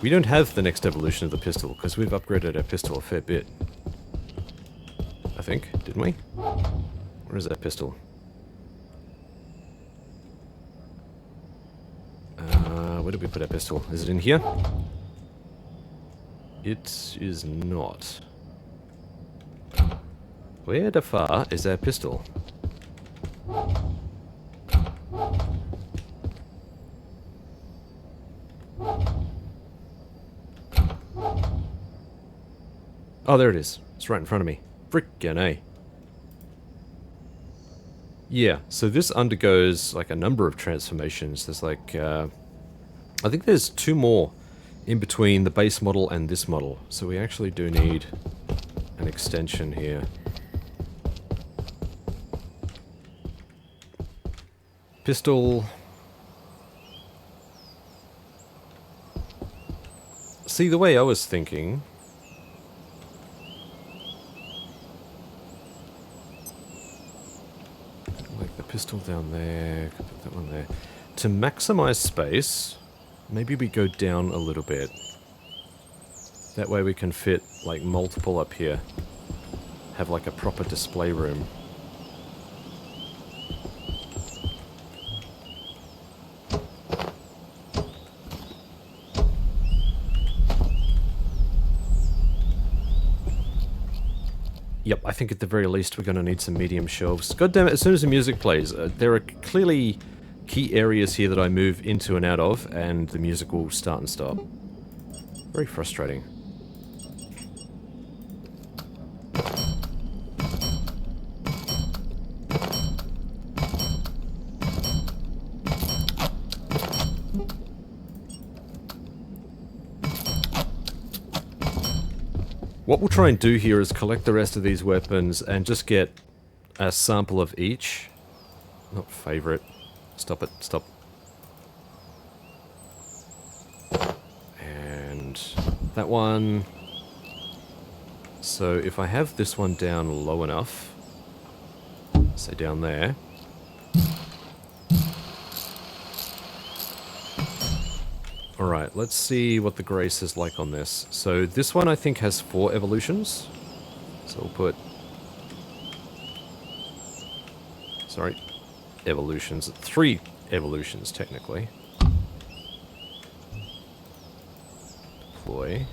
We don't have the next evolution of the pistol, because we've upgraded our pistol a fair bit. I think, didn't we? Where is that pistol? Where did we put our pistol? Is it in here? It is not. Where the far is our pistol? Oh, there it is. It's right in front of me. Frickin' A. Yeah, so this undergoes like a number of transformations. There's like, I think there's 2 more in between the base model and this model. So we actually do need an extension here. Pistol. See, the way I was thinking... like the pistol down there, could put that one there. To maximize space, maybe we go down a little bit. That way we can fit like multiple up here. Have like a proper display room. Yep, I think at the very least we're going to need some medium shelves. God damn it, as soon as the music plays, there are clearly key areas here that I move into and out of, and the music will start and stop. Very frustrating. What we'll try and do here is collect the rest of these weapons and just get a sample of each. Not favorite. Stop it, stop. And that one. So if I have this one down low enough, say down there. Alright, let's see what the grace is like on this. So this one I think has 4 evolutions. So we'll put... sorry, evolutions. 3 evolutions, technically. Deploy.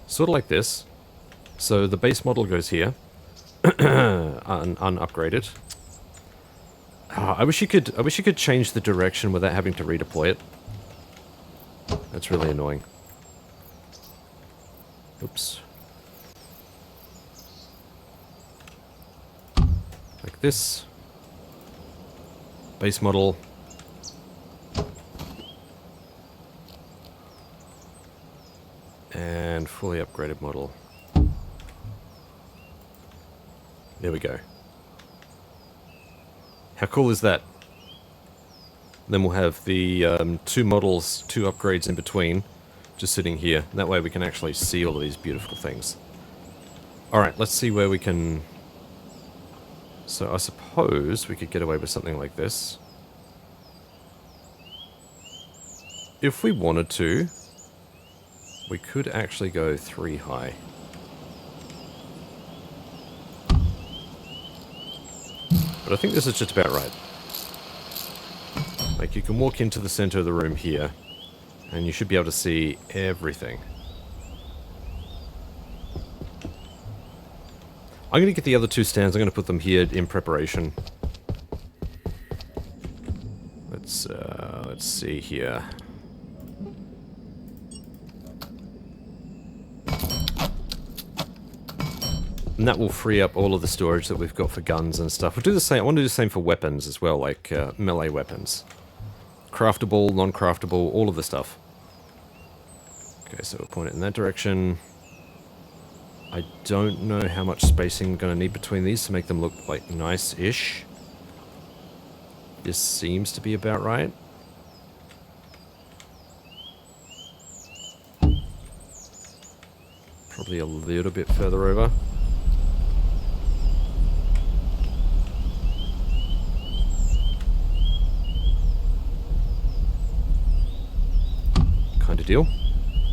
Sort of like this. So the base model goes here. Unupgraded. I wish you could change the direction without having to redeploy it. That's really annoying. Oops. Like this. Base model. And fully upgraded model. There we go. How cool is that? Then we'll have the 2 models, 2 upgrades in between, just sitting here. That way we can actually see all of these beautiful things. Alright, let's see where we can... So I suppose we could get away with something like this. If we wanted to, we could actually go 3 high. But I think this is just about right. Like, you can walk into the center of the room here, and you should be able to see everything. I'm going to get the other 2 stands. I'm going to put them here in preparation. Let's see here. And that will free up all of the storage that we've got for guns and stuff. We'll do the same. I want to do the same for weapons as well, like melee weapons. Craftable, non-craftable, all of the stuff. Okay, so we'll point it in that direction. I don't know how much spacing I'm going to need between these to make them look like nice-ish. This seems to be about right. Probably a little bit further over. Kind of deal.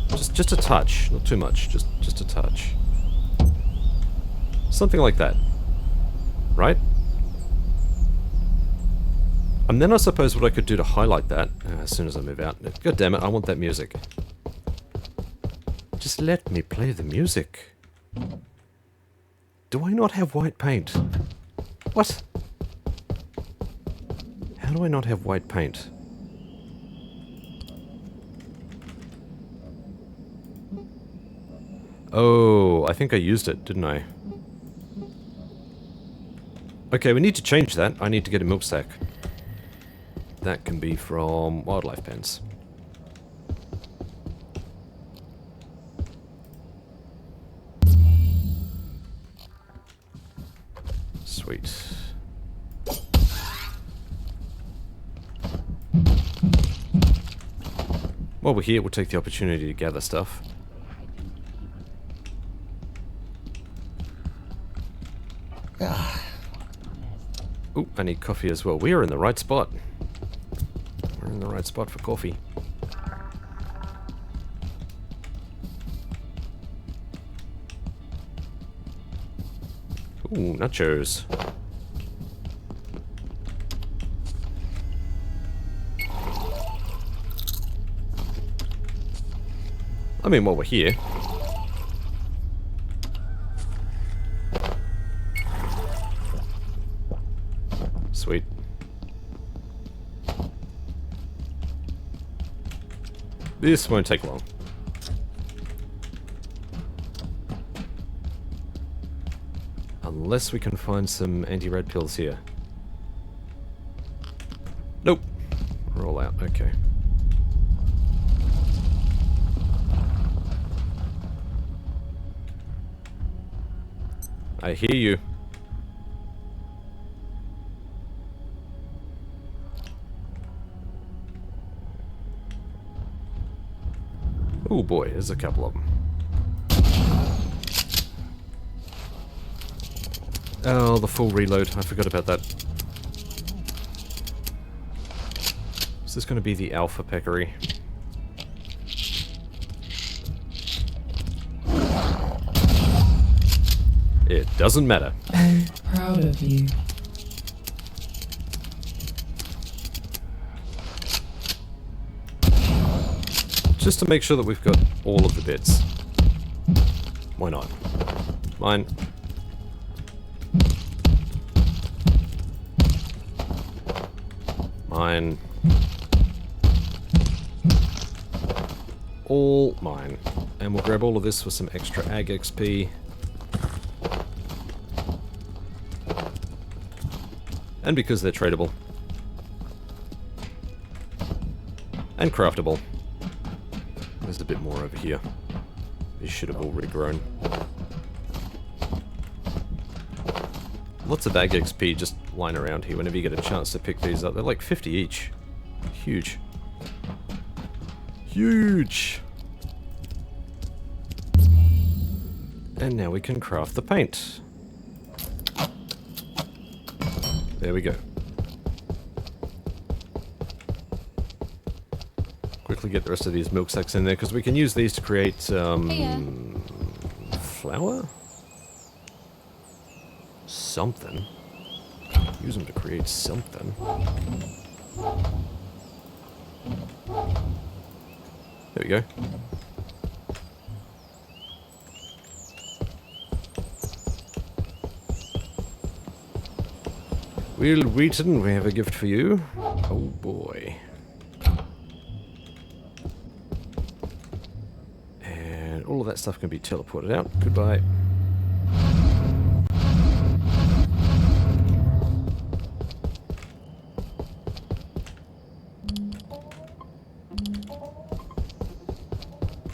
Just a touch, not too much, just a touch. Something like that. Right? And then I suppose what I could do to highlight that as soon as I move out. God damn it, I want that music. Just let me play the music. Do I not have white paint? What? How do I not have white paint? Oh, I think I used it, didn't I? Okay, we need to change that. I need to get a milk sack. That can be from wildlife pens. Sweet. While we're here, we'll take the opportunity to gather stuff. Ooh, I need coffee as well. We are in the right spot. We're in the right spot for coffee. Ooh, nachos. I mean, while we're here. Sweet. This won't take long. Unless we can find some anti-red pills here. Nope. We're all out. Okay. I hear you. Oh boy, there's a couple of them. Oh, the full reload. I forgot about that. Is this going to be the alpha peccary? It doesn't matter. I'm proud of you. Just to make sure that we've got all of the bits. Why not? Mine. Mine. All mine. And we'll grab all of this for some extra ag XP. And because they're tradable. And craftable. There's a bit more over here. These should have all regrown. Lots of ag XP just lying around here whenever you get a chance to pick these up. They're like 50 each. Huge. Huge! And now we can craft the paint. There we go. Quickly get the rest of these milk sacks in there, because we can use these to create, flour? Something. Use them to create something. There we go. Will Wheaton, we have a gift for you. Oh boy. And all of that stuff can be teleported out. Goodbye.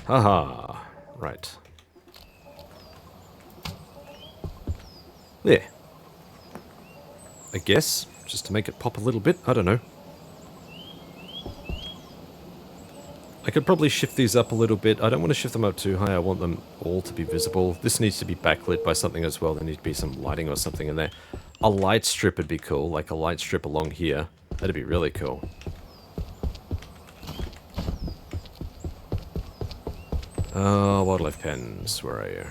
Haha. Right. There. I guess, just to make it pop a little bit, I don't know. I could probably shift these up a little bit. I don't want to shift them up too high, I want them all to be visible. This needs to be backlit by something as well, there needs to be some lighting or something in there. A light strip would be cool, like a light strip along here. That'd be really cool. Wildlife pens, where are you?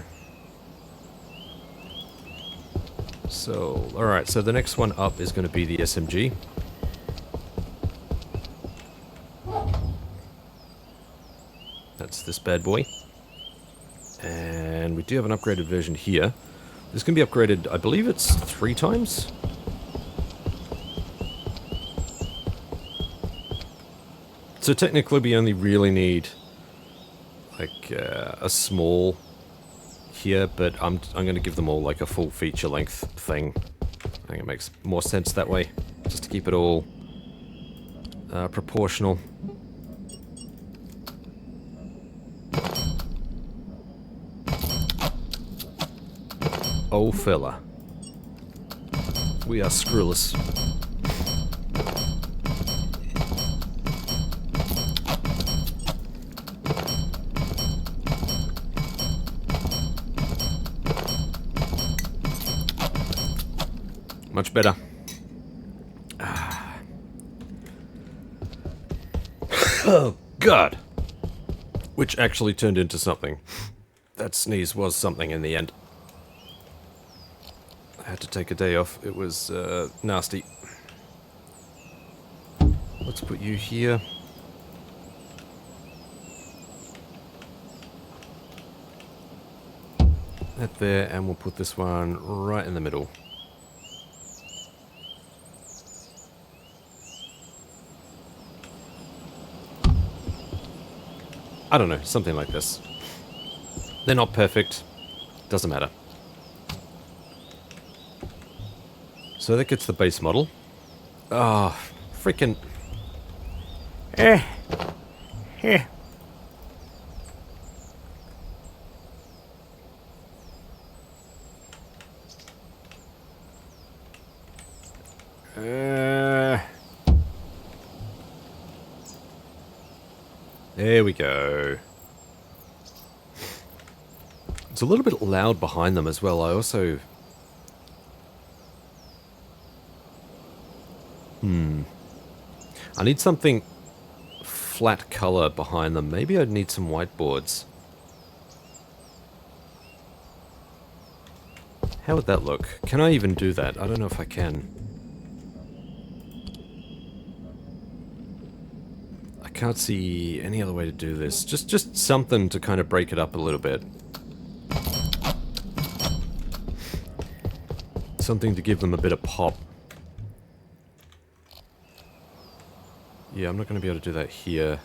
So, alright, so the next one up is going to be the SMG. That's this bad boy. And we do have an upgraded version here. This can be upgraded, I believe it's 3 times? So technically we only really need like a small here, but I'm going to give them all like a full feature length thing. I think it makes more sense that way, just to keep it all proportional. Oh fella, we are screwless. Much better. Oh, God. Which actually turned into something. That sneeze was something in the end. I had to take a day off. It was nasty. Let's put you here. That there, and we'll put this one right in the middle. I don't know, something like this. They're not perfect. Doesn't matter. So that gets the base model. Ah, oh, freaking. Eh. There we go. It's a little bit loud behind them as well. I also... I need something flat color behind them. Maybe I'd need some whiteboards. How would that look? Can I even do that? I don't know if I can. I can't see any other way to do this. Just something to kind of break it up a little bit. Something to give them a bit of pop. Yeah, I'm not going to be able to do that here.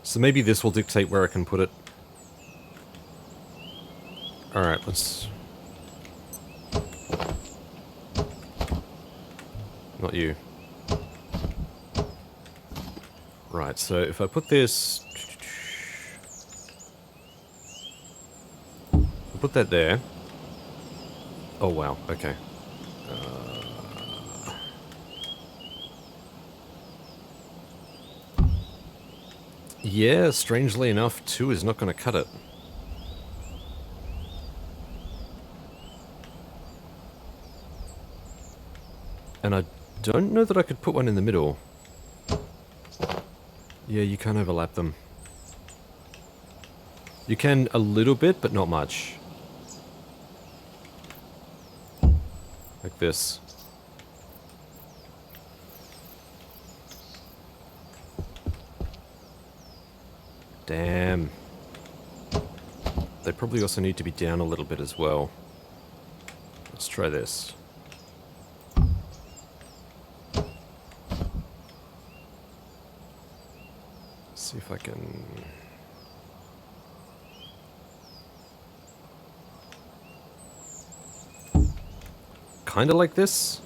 So maybe this will dictate where I can put it. Alright, let's... Not you. Right, so if I put this... I'll put that there. Oh wow, okay. Yeah, strangely enough, 2 is not going to cut it. And I don't know that I could put one in the middle. Yeah, you can't overlap them. You can a little bit, but not much. Like this. Damn. They probably also need to be down a little bit as well. Let's try this. See if I can... Kinda like this?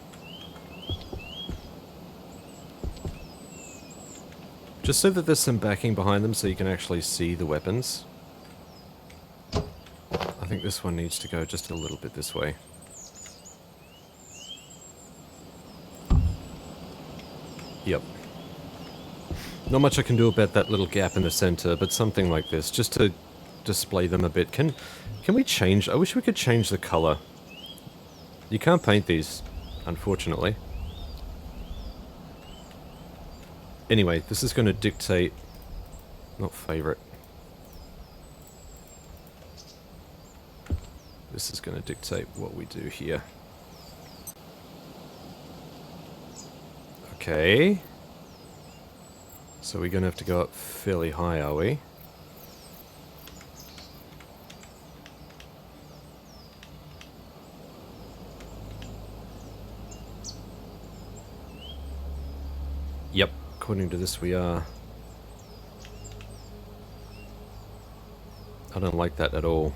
Just so that there's some backing behind them so you can actually see the weapons. I think this one needs to go just a little bit this way. Yep. Not much I can do about that little gap in the center, but something like this, just to display them a bit. Can we change? I wish we could change the color. You can't paint these, unfortunately. Anyway, this is going to dictate... Not favorite. This is going to dictate what we do here. Okay. So we're going to have to go up fairly high, are we? Yep, according to this we are. I don't like that at all.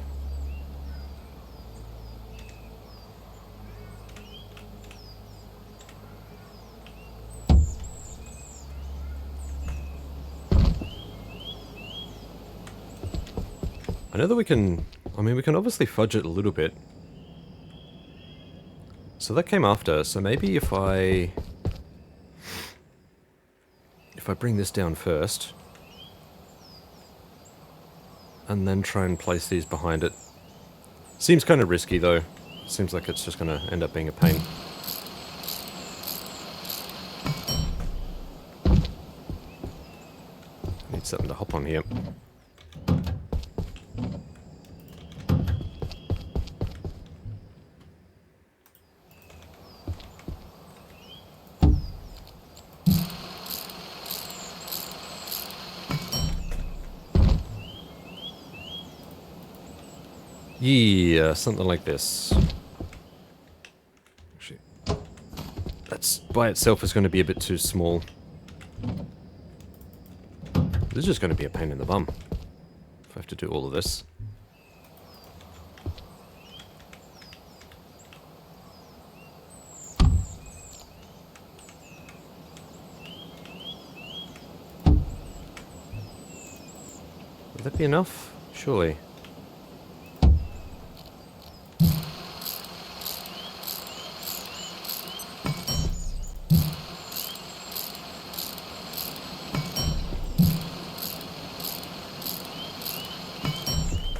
I know that we can... I mean, we can obviously fudge it a little bit. So that came after, so maybe if I bring this down first, and then try and place these behind it. Seems kind of risky though. Seems like it's just going to end up being a pain. Need something to hop on here. Yeah, something like this. Actually, that's by itself is going to be a bit too small. This is just going to be a pain in the bum if I have to do all of this. Would that be enough? Surely.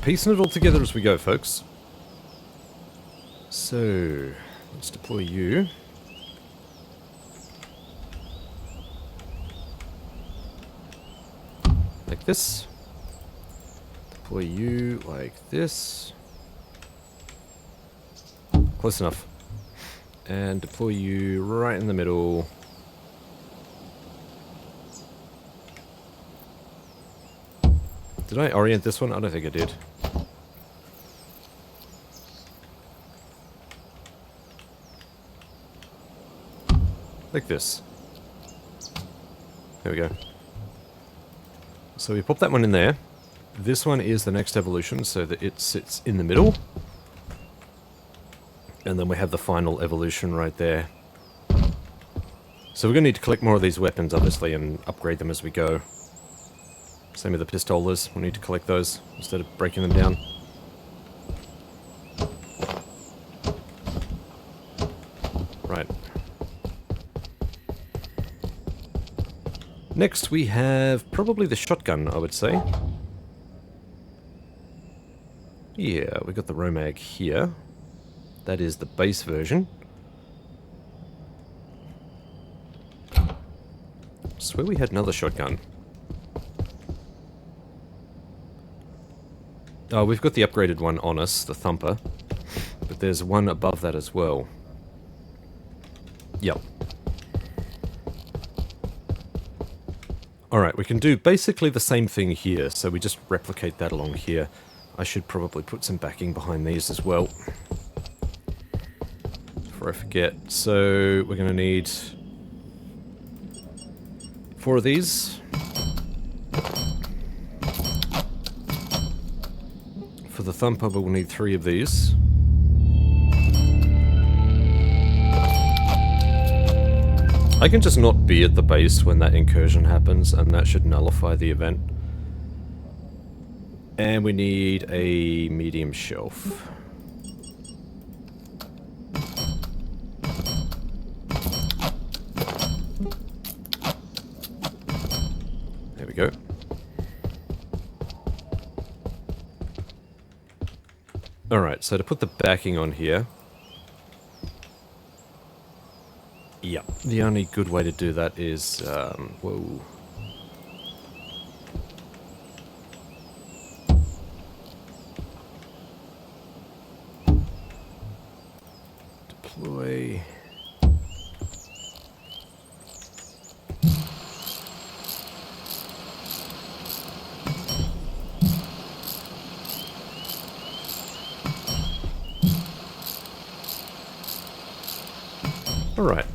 Piecing it all together as we go, folks. So, let's deploy you. Like this. Deploy you like this. Close enough. And deploy you right in the middle. Did I orient this one? I don't think I did. Like this. There we go. So we pop that one in there. This one is the next evolution, so that it sits in the middle. And then we have the final evolution right there. So we're going to need to collect more of these weapons, obviously, and upgrade them as we go. Same with the pistolas. We'll need to collect those instead of breaking them down. Right. Next we have probably the shotgun, I would say. Yeah, we got the Romag here. That is the base version. I swear we had another shotgun. We've got the upgraded one on us, the Thumper. But there's one above that as well. Yep. Alright, we can do basically the same thing here, so we just replicate that along here. I should probably put some backing behind these as well. Before I forget. So, we're going to need 4 of these. For the thumper, we'll need 3 of these. I can just not be at the base when that incursion happens, and that should nullify the event. And we need a medium shelf. There we go. Alright, so to put the backing on here... Yep, the only good way to do that is, whoa. Deploy. All right.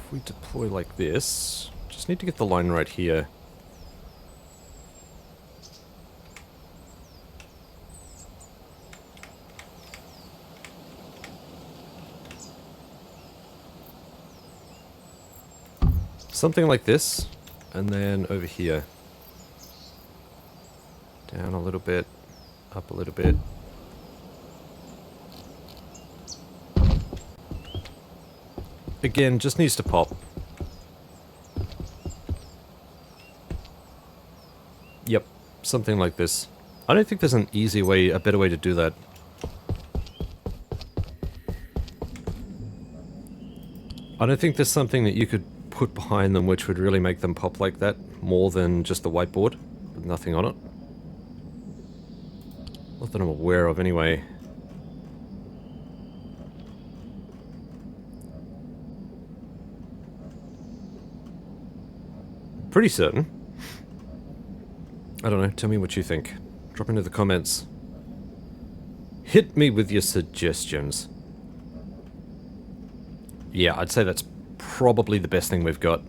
If we deploy like this, just need to get the line right here. Something like this, and then over here. Down a little bit, up a little bit. Again, just needs to pop. Yep, something like this. I don't think there's an easy way, a better way to do that. I don't think there's something that you could put behind them which would really make them pop like that, more than just the whiteboard, with nothing on it. Not that I'm aware of, anyway. Pretty certain. I don't know, tell me what you think. Drop into the comments. Hit me with your suggestions. Yeah, I'd say that's probably the best thing we've got.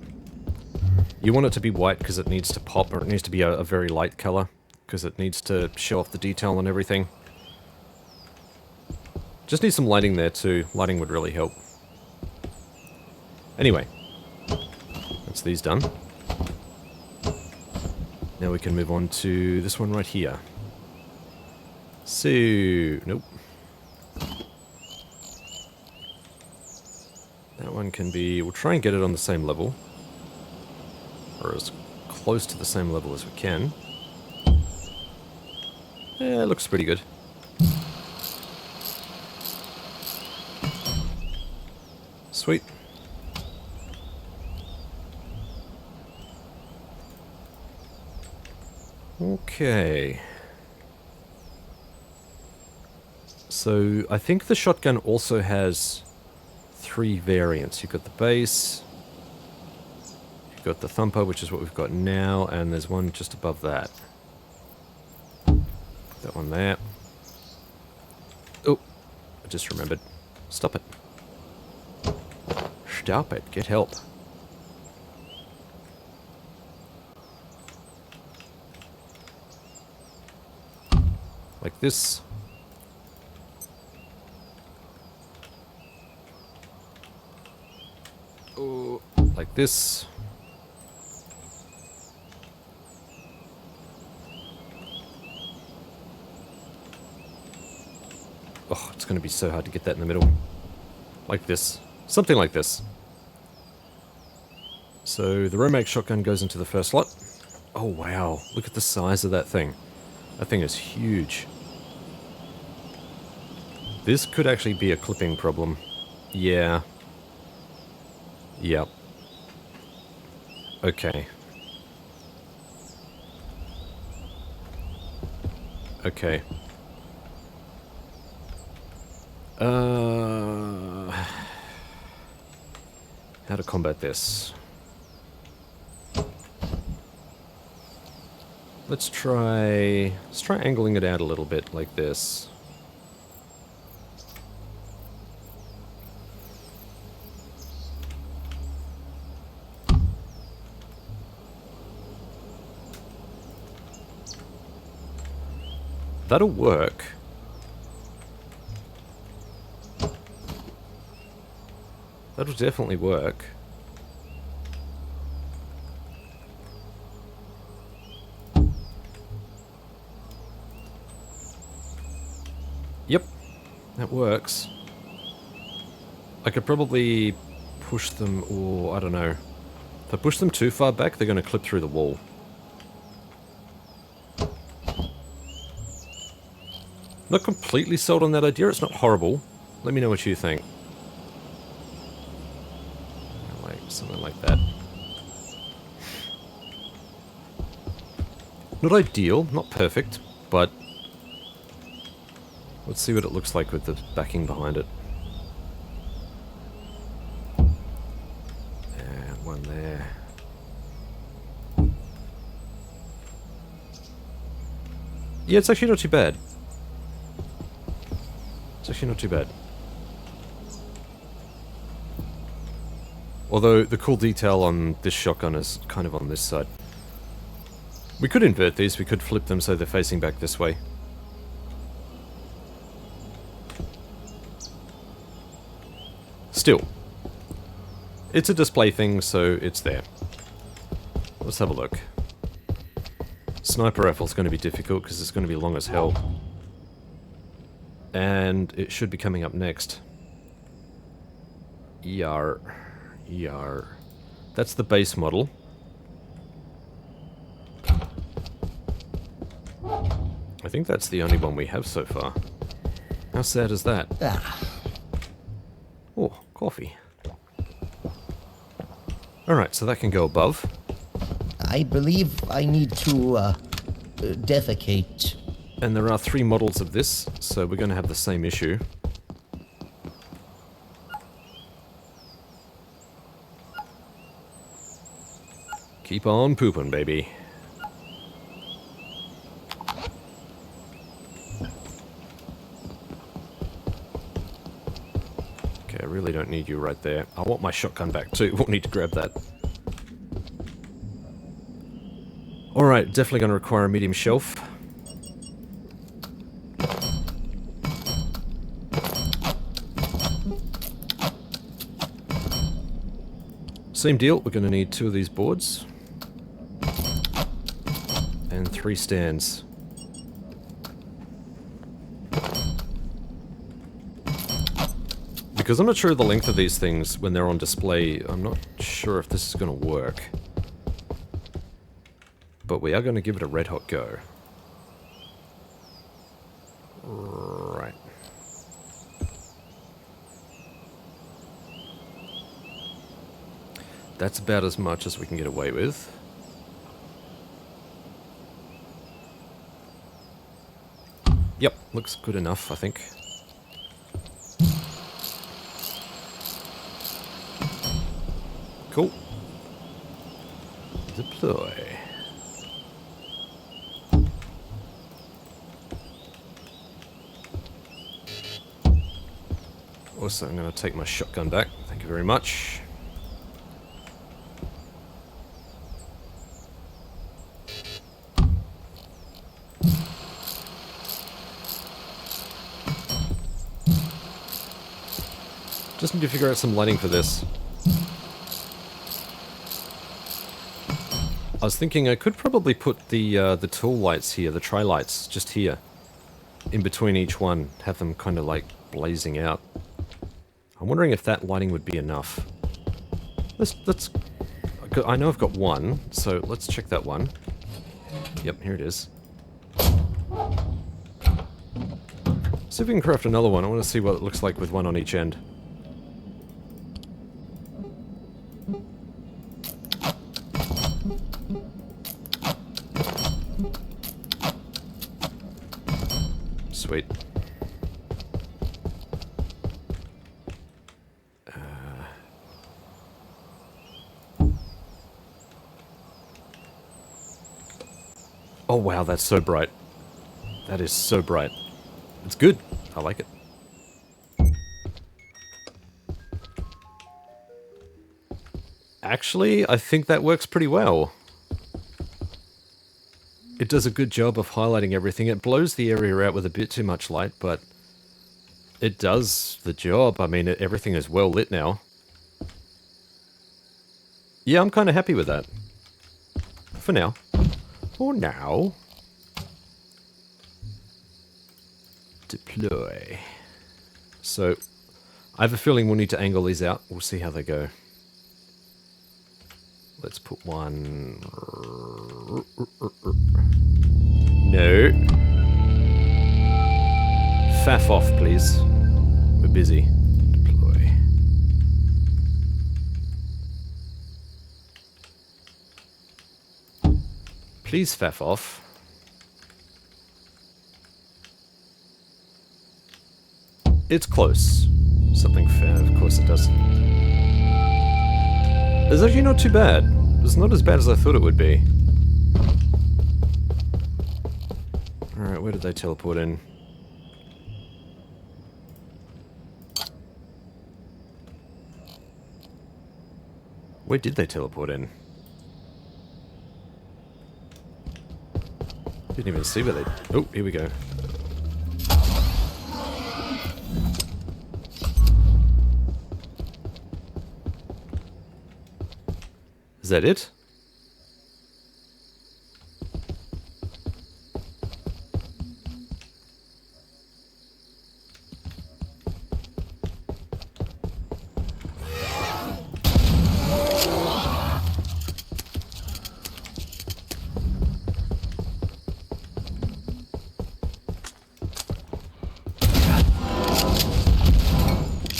You want it to be white because it needs to pop, or it needs to be a very light color, because it needs to show off the detail and everything. Just need some lighting there too. Lighting would really help. Anyway, that's these done. Now we can move on to this one right here. So, nope. That one can be, we'll try and get it on the same level. Or as close to the same level as we can. Yeah, it looks pretty good. Sweet. Okay. So, I think the shotgun also has 3 variants. You've got the base, you've got the thumper, which is what we've got now, and there's one just above that. Put that one there. Oh, I just remembered. Stop it. Stop it. Get help. Like this. Oh, like this. Oh, it's going to be so hard to get that in the middle. Like this. Something like this. So the Romax shotgun goes into the first slot. Oh wow, look at the size of that thing. That thing is huge. This could actually be a clipping problem. Yeah. Yep. Okay. Okay. How to combat this? Let's try angling it out a little bit like this. That'll work. That'll definitely work. Yep, that works. I could probably push them, or I don't know. If I push them too far back, they're going to clip through the wall. Not completely sold on that idea, it's not horrible. Let me know what you think. Like, something like that. Not ideal, not perfect, but let's see what it looks like with the backing behind it. And one there. Yeah, it's actually not too bad. It's actually not too bad. Although the cool detail on this shotgun is kind of on this side. We could invert these, we could flip them so they're facing back this way. Still, it's a display thing, so it's there. Let's have a look. Sniper rifle's going to be difficult because it's going to be long as hell. And it should be coming up next. Yar. Yar. That's the base model. I think that's the only one we have so far. How sad is that? Oh, coffee. Alright, so that can go above. I believe I need to, defecate. And there are 3 models of this, so we're going to have the same issue. Keep on pooping, baby. Okay, I really don't need you right there. I want my shotgun back too. We'll need to grab that. Alright, definitely going to require a medium shelf. Same deal, we're going to need 2 of these boards. And 3 stands. Because I'm not sure of the length of these things when they're on display, I'm not sure if this is going to work. But we are going to give it a red hot go. Right. That's about as much as we can get away with. Yep, looks good enough, I think. Cool. Deploy. Also, I'm going to take my shotgun back. Thank you very much. Just need to figure out some lighting for this. I was thinking I could probably put the tool lights here, the tri-lights, just here. In between each one, have them kind of like blazing out. I'm wondering if that lighting would be enough. Let's I know I've got one, so let's check that one. Yep, here it is. See if we can craft another one. I want to see what it looks like with one on each end. Sweet. Oh wow, that's so bright. That is so bright. It's good. I like it. Actually, I think that works pretty well. It does a good job of highlighting everything. It blows the area out with a bit too much light, but it does the job. I mean, everything is well lit now. Yeah, I'm kind of happy with that. For now. For now. Deploy. So, I have a feeling we'll need to angle these out. We'll see how they go. Let's put one... No. Faff off, please. We're busy. Deploy. Please faff off. It's close. Something fair, of course it does. It's actually not too bad. It's not as bad as I thought it would be. Alright, where did they teleport in? Where did they teleport in? Didn't even see where they... Oh, here we go. Is that it?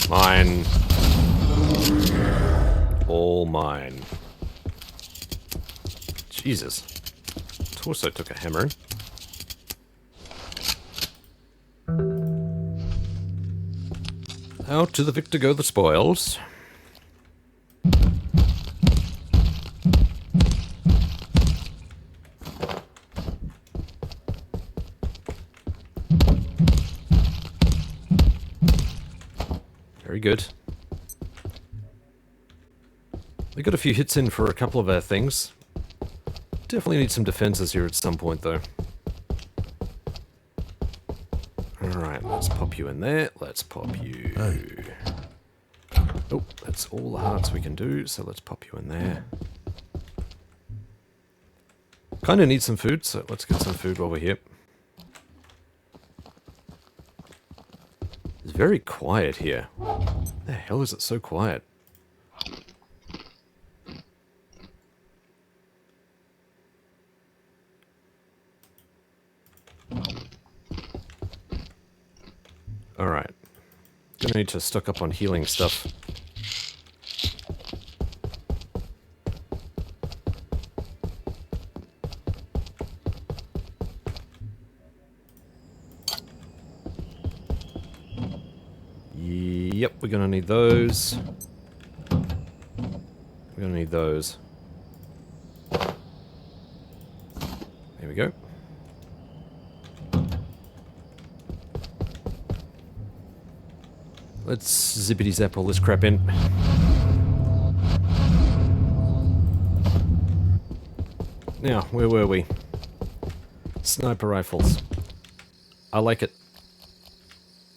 Mine. All mine. Jesus. Torso took a hammering. Out to the victor go the spoils. Very good. We got a few hits in for a couple of our things. Definitely need some defenses here at some point, though. Alright, let's pop you in there. Let's pop you... Oh, that's all the hearts we can do, so let's pop you in there. Kinda need some food, so let's get some food while we're here. It's very quiet here. The hell is it so quiet? Alright. Gonna need to stock up on healing stuff. Yep, we're gonna need those. We're gonna need those. There we go. Let's zippity zap all this crap in. Now, where were we? Sniper rifles. I like it.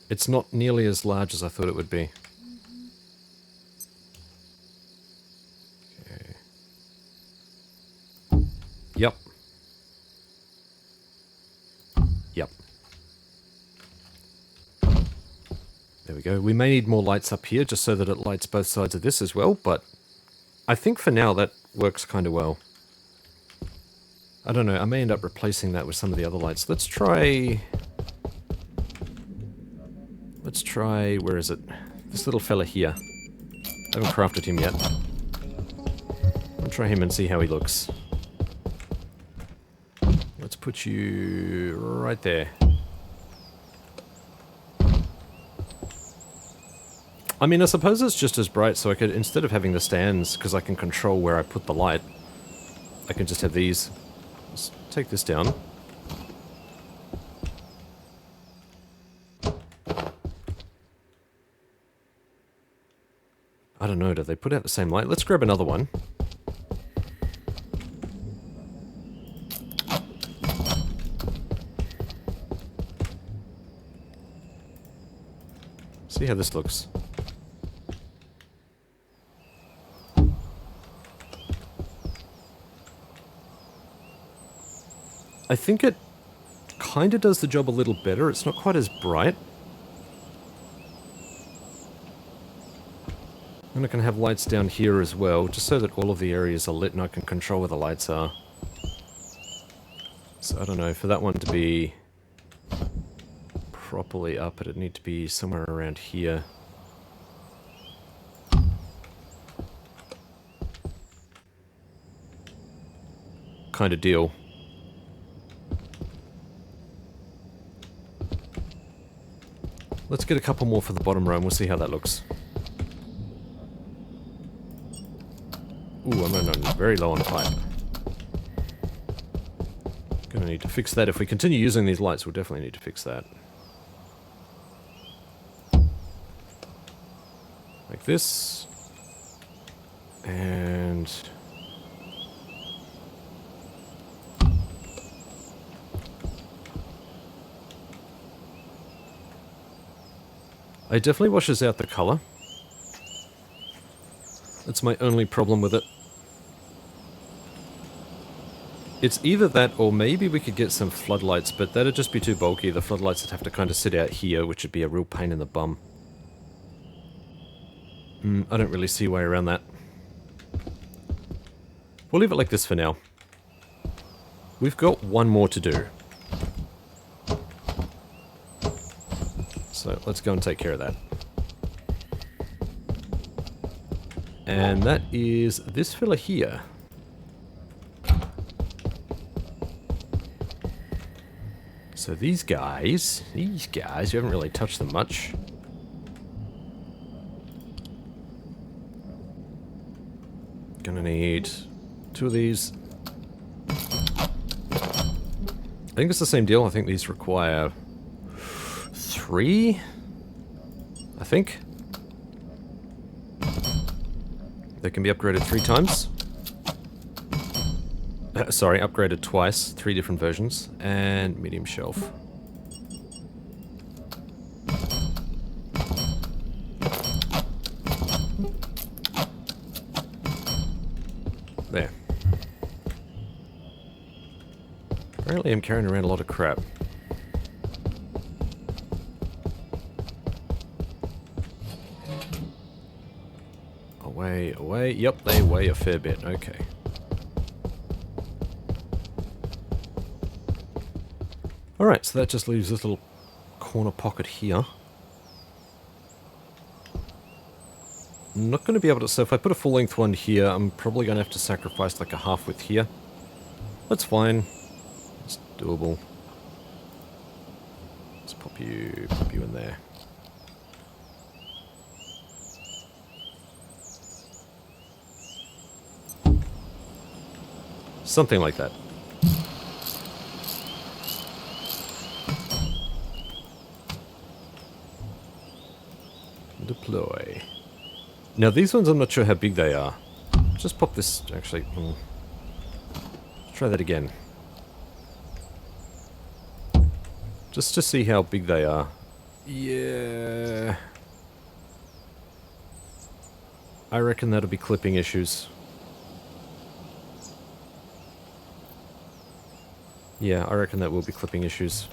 It's not nearly as large as I thought it would be. Okay. Yep. Yep. There we go. We may need more lights up here just so that it lights both sides of this as well, but I think for now that works kind of well. I don't know, I may end up replacing that with some of the other lights. Let's try, where is it? This little fella here. I haven't crafted him yet. I'll try him and see how he looks. Let's put you right there. I mean, I suppose it's just as bright, so I could, instead of having the stands, because I can control where I put the light, I can just have these. Let's take this down. I don't know, do they put out the same light? Let's grab another one. See how this looks. I think it kind of does the job a little better. It's not quite as bright. And I can have lights down here as well, just so that all of the areas are lit and I can control where the lights are. So I don't know, for that one to be properly up, it'd need to be somewhere around here. Kind of deal. Let's get a couple more for the bottom row and we'll see how that looks. Ooh, I'm running very low on pipe. Gonna need to fix that. If we continue using these lights, we'll definitely need to fix that. Like this. And... it definitely washes out the color. That's my only problem with it. It's either that or maybe we could get some floodlights, but that'd just be too bulky. The floodlights would have to kind of sit out here, which would be a real pain in the bum. I don't really see a way around that. We'll leave it like this for now. We've got one more to do. So let's go and take care of that. And that is this fella here. So these guys, you haven't really touched them much. Gonna need 2 of these. I think it's the same deal. I think these require 3? I think. They can be upgraded 3 times. Sorry, upgraded twice. 3 different versions. And medium shelf. There. Apparently I'm carrying around a lot of crap. Away. Yep, they weigh a fair bit. Okay. Alright, so that just leaves this little corner pocket here. I'm not going to be able to... So if I put a full-length one here, I'm probably going to have to sacrifice like a half-width here. That's fine. It's doable. Let's pop you in there. Something like that. Deploy. Now these ones I'm not sure how big they are. Just pop this, actually. Try that again. Just to see how big they are. Yeah. I reckon that'll be clipping issues. Yeah, I reckon that will be clipping issues.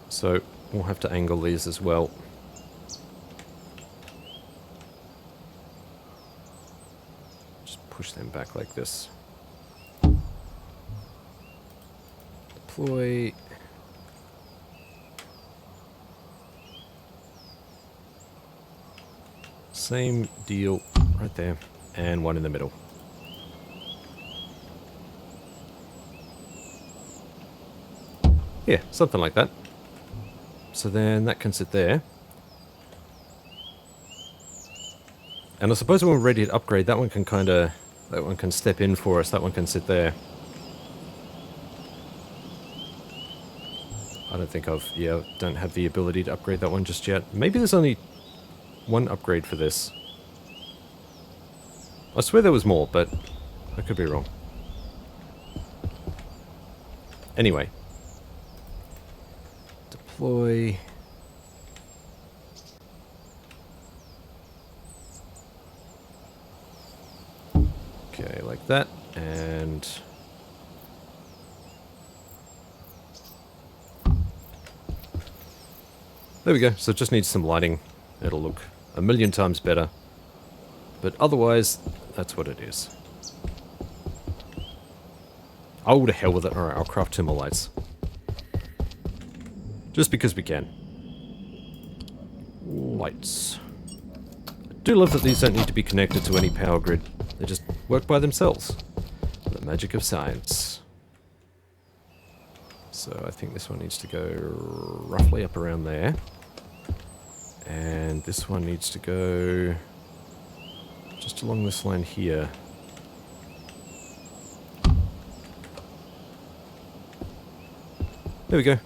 So, we'll have to angle these as well. Just push them back like this. Deploy. Same deal right there. And one in the middle. Yeah, something like that. So then that can sit there. And I suppose when we're ready to upgrade, that one can that one can step in for us, that one can sit there. I don't think don't have the ability to upgrade that one just yet. Maybe there's only one upgrade for this. I swear there was more, but I could be wrong. Anyway. Deploy. Okay, like that, and... there we go, so it just needs some lighting. It'll look a million times better. But otherwise, that's what it is. Oh, to hell with it. Alright, I'll craft 2 more lights. Just because we can. Lights. I do love that these don't need to be connected to any power grid. They just work by themselves. The magic of science. So I think this one needs to go roughly up around there. And this one needs to go just along this line here. There we go.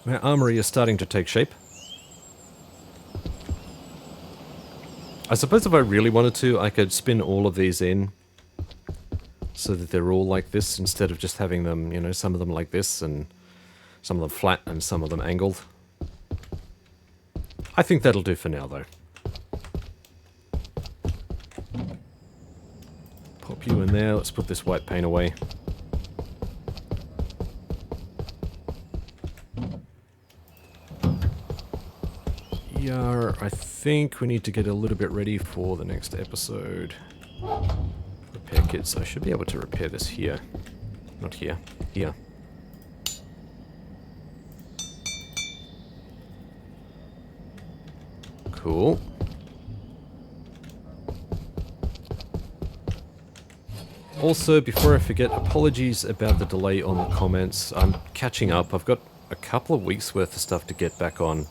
My armory is starting to take shape. I suppose if I really wanted to, I could spin all of these in so that they're all like this instead of just having them, you know, some of them like this and some of them flat and some of them angled. I think that'll do for now, though. Pop you in there. Let's put this white paint away. Yeah, I think we need to get a little bit ready for the next episode. Repair kits. I should be able to repair this here. Not here. Here. Cool. Also, before I forget, apologies about the delay on the comments. I'm catching up. I've got a couple of weeks worth of stuff to get back on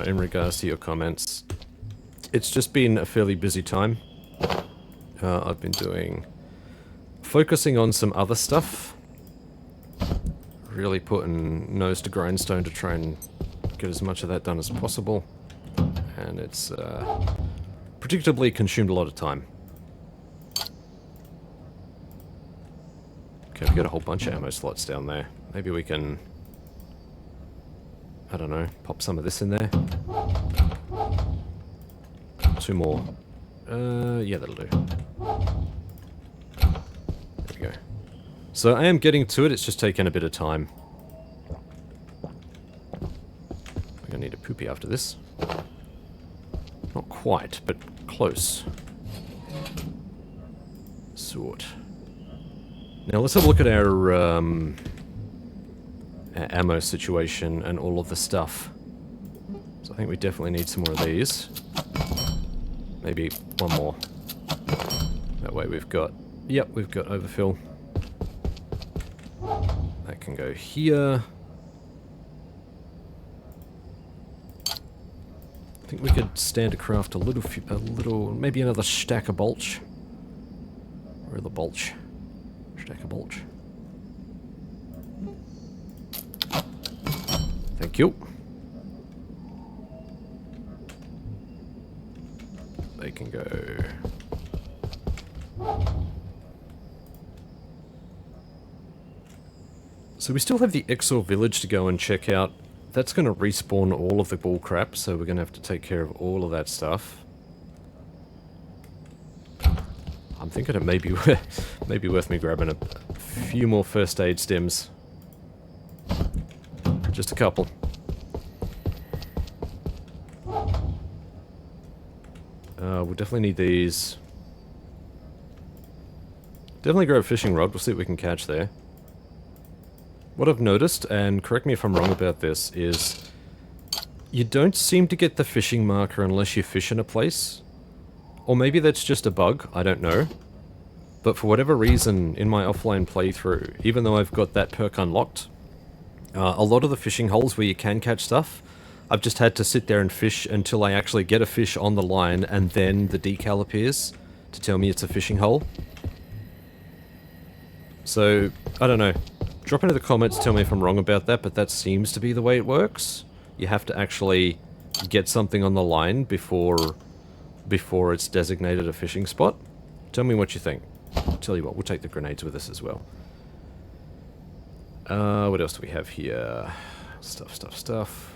in regards to your comments. It's just been a fairly busy time. I've been focusing on some other stuff. Really putting nose to grindstone to try and get as much of that done as possible. And it's predictably consumed a lot of time. Okay, we've got a whole bunch of ammo slots down there. Maybe we can, I don't know, pop some of this in there. 2 more. Yeah, that'll do. There we go. So I am getting to it, it's just taking a bit of time. I'm gonna need a poopy after this. Not quite, but close. Sort. Now let's have a look at our ammo situation and all of the stuff. So I think we definitely need some more of these. Maybe one more. That way we've got... yep, we've got overfill. That can go here. I think we could stand to craft a little, maybe another stack of bulch. Or the bulch. Stack of bulch. Thank you. They can go... so we still have the Exor village to go and check out. That's going to respawn all of the bullcrap, so we're going to have to take care of all of that stuff. I'm thinking it may be worth me grabbing a few more first aid stims. Just a couple. We'll definitely need these. Definitely grab a fishing rod, we'll see what we can catch there. What I've noticed, and correct me if I'm wrong about this, is you don't seem to get the fishing marker unless you fish in a place. Or maybe that's just a bug, I don't know. But for whatever reason, in my offline playthrough, even though I've got that perk unlocked, a lot of the fishing holes where you can catch stuff, I've just had to sit there and fish until I actually get a fish on the line, and then the decal appears to tell me it's a fishing hole. So, I don't know. Drop into the comments, tell me if I'm wrong about that, but that seems to be the way it works. You have to actually get something on the line before it's designated a fishing spot. Tell me what you think. I'll tell you what, we'll take the grenades with us as well. What else do we have here? Stuff.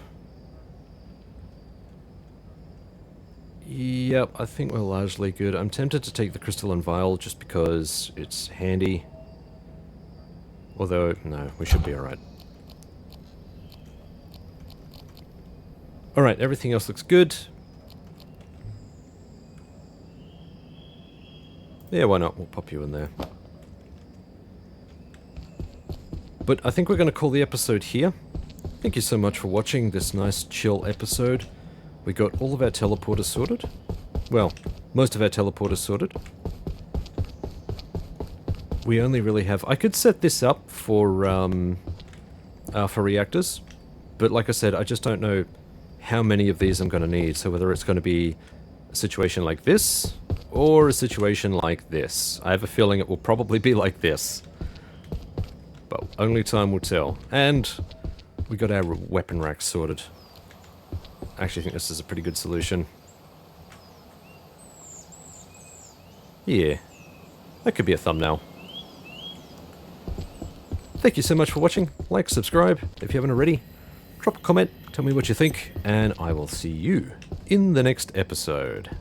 Yep, I think we're largely good. I'm tempted to take the crystalline vial just because it's handy. Although, no, we should be alright. Alright, everything else looks good. Yeah, why not? We'll pop you in there. But I think we're going to call the episode here. Thank you so much for watching this nice chill episode. We got all of our teleporters sorted. Well, most of our teleporters sorted. We only really have... I could set this up for reactors, but like I said, I just don't know how many of these I'm going to need, so whether it's going to be a situation like this, or a situation like this. I have a feeling it will probably be like this. But only time will tell. And we got our weapon rack sorted. I actually think this is a pretty good solution. Yeah, that could be a thumbnail. Thank you so much for watching. Like, subscribe if you haven't already. Drop a comment, tell me what you think, and I will see you in the next episode.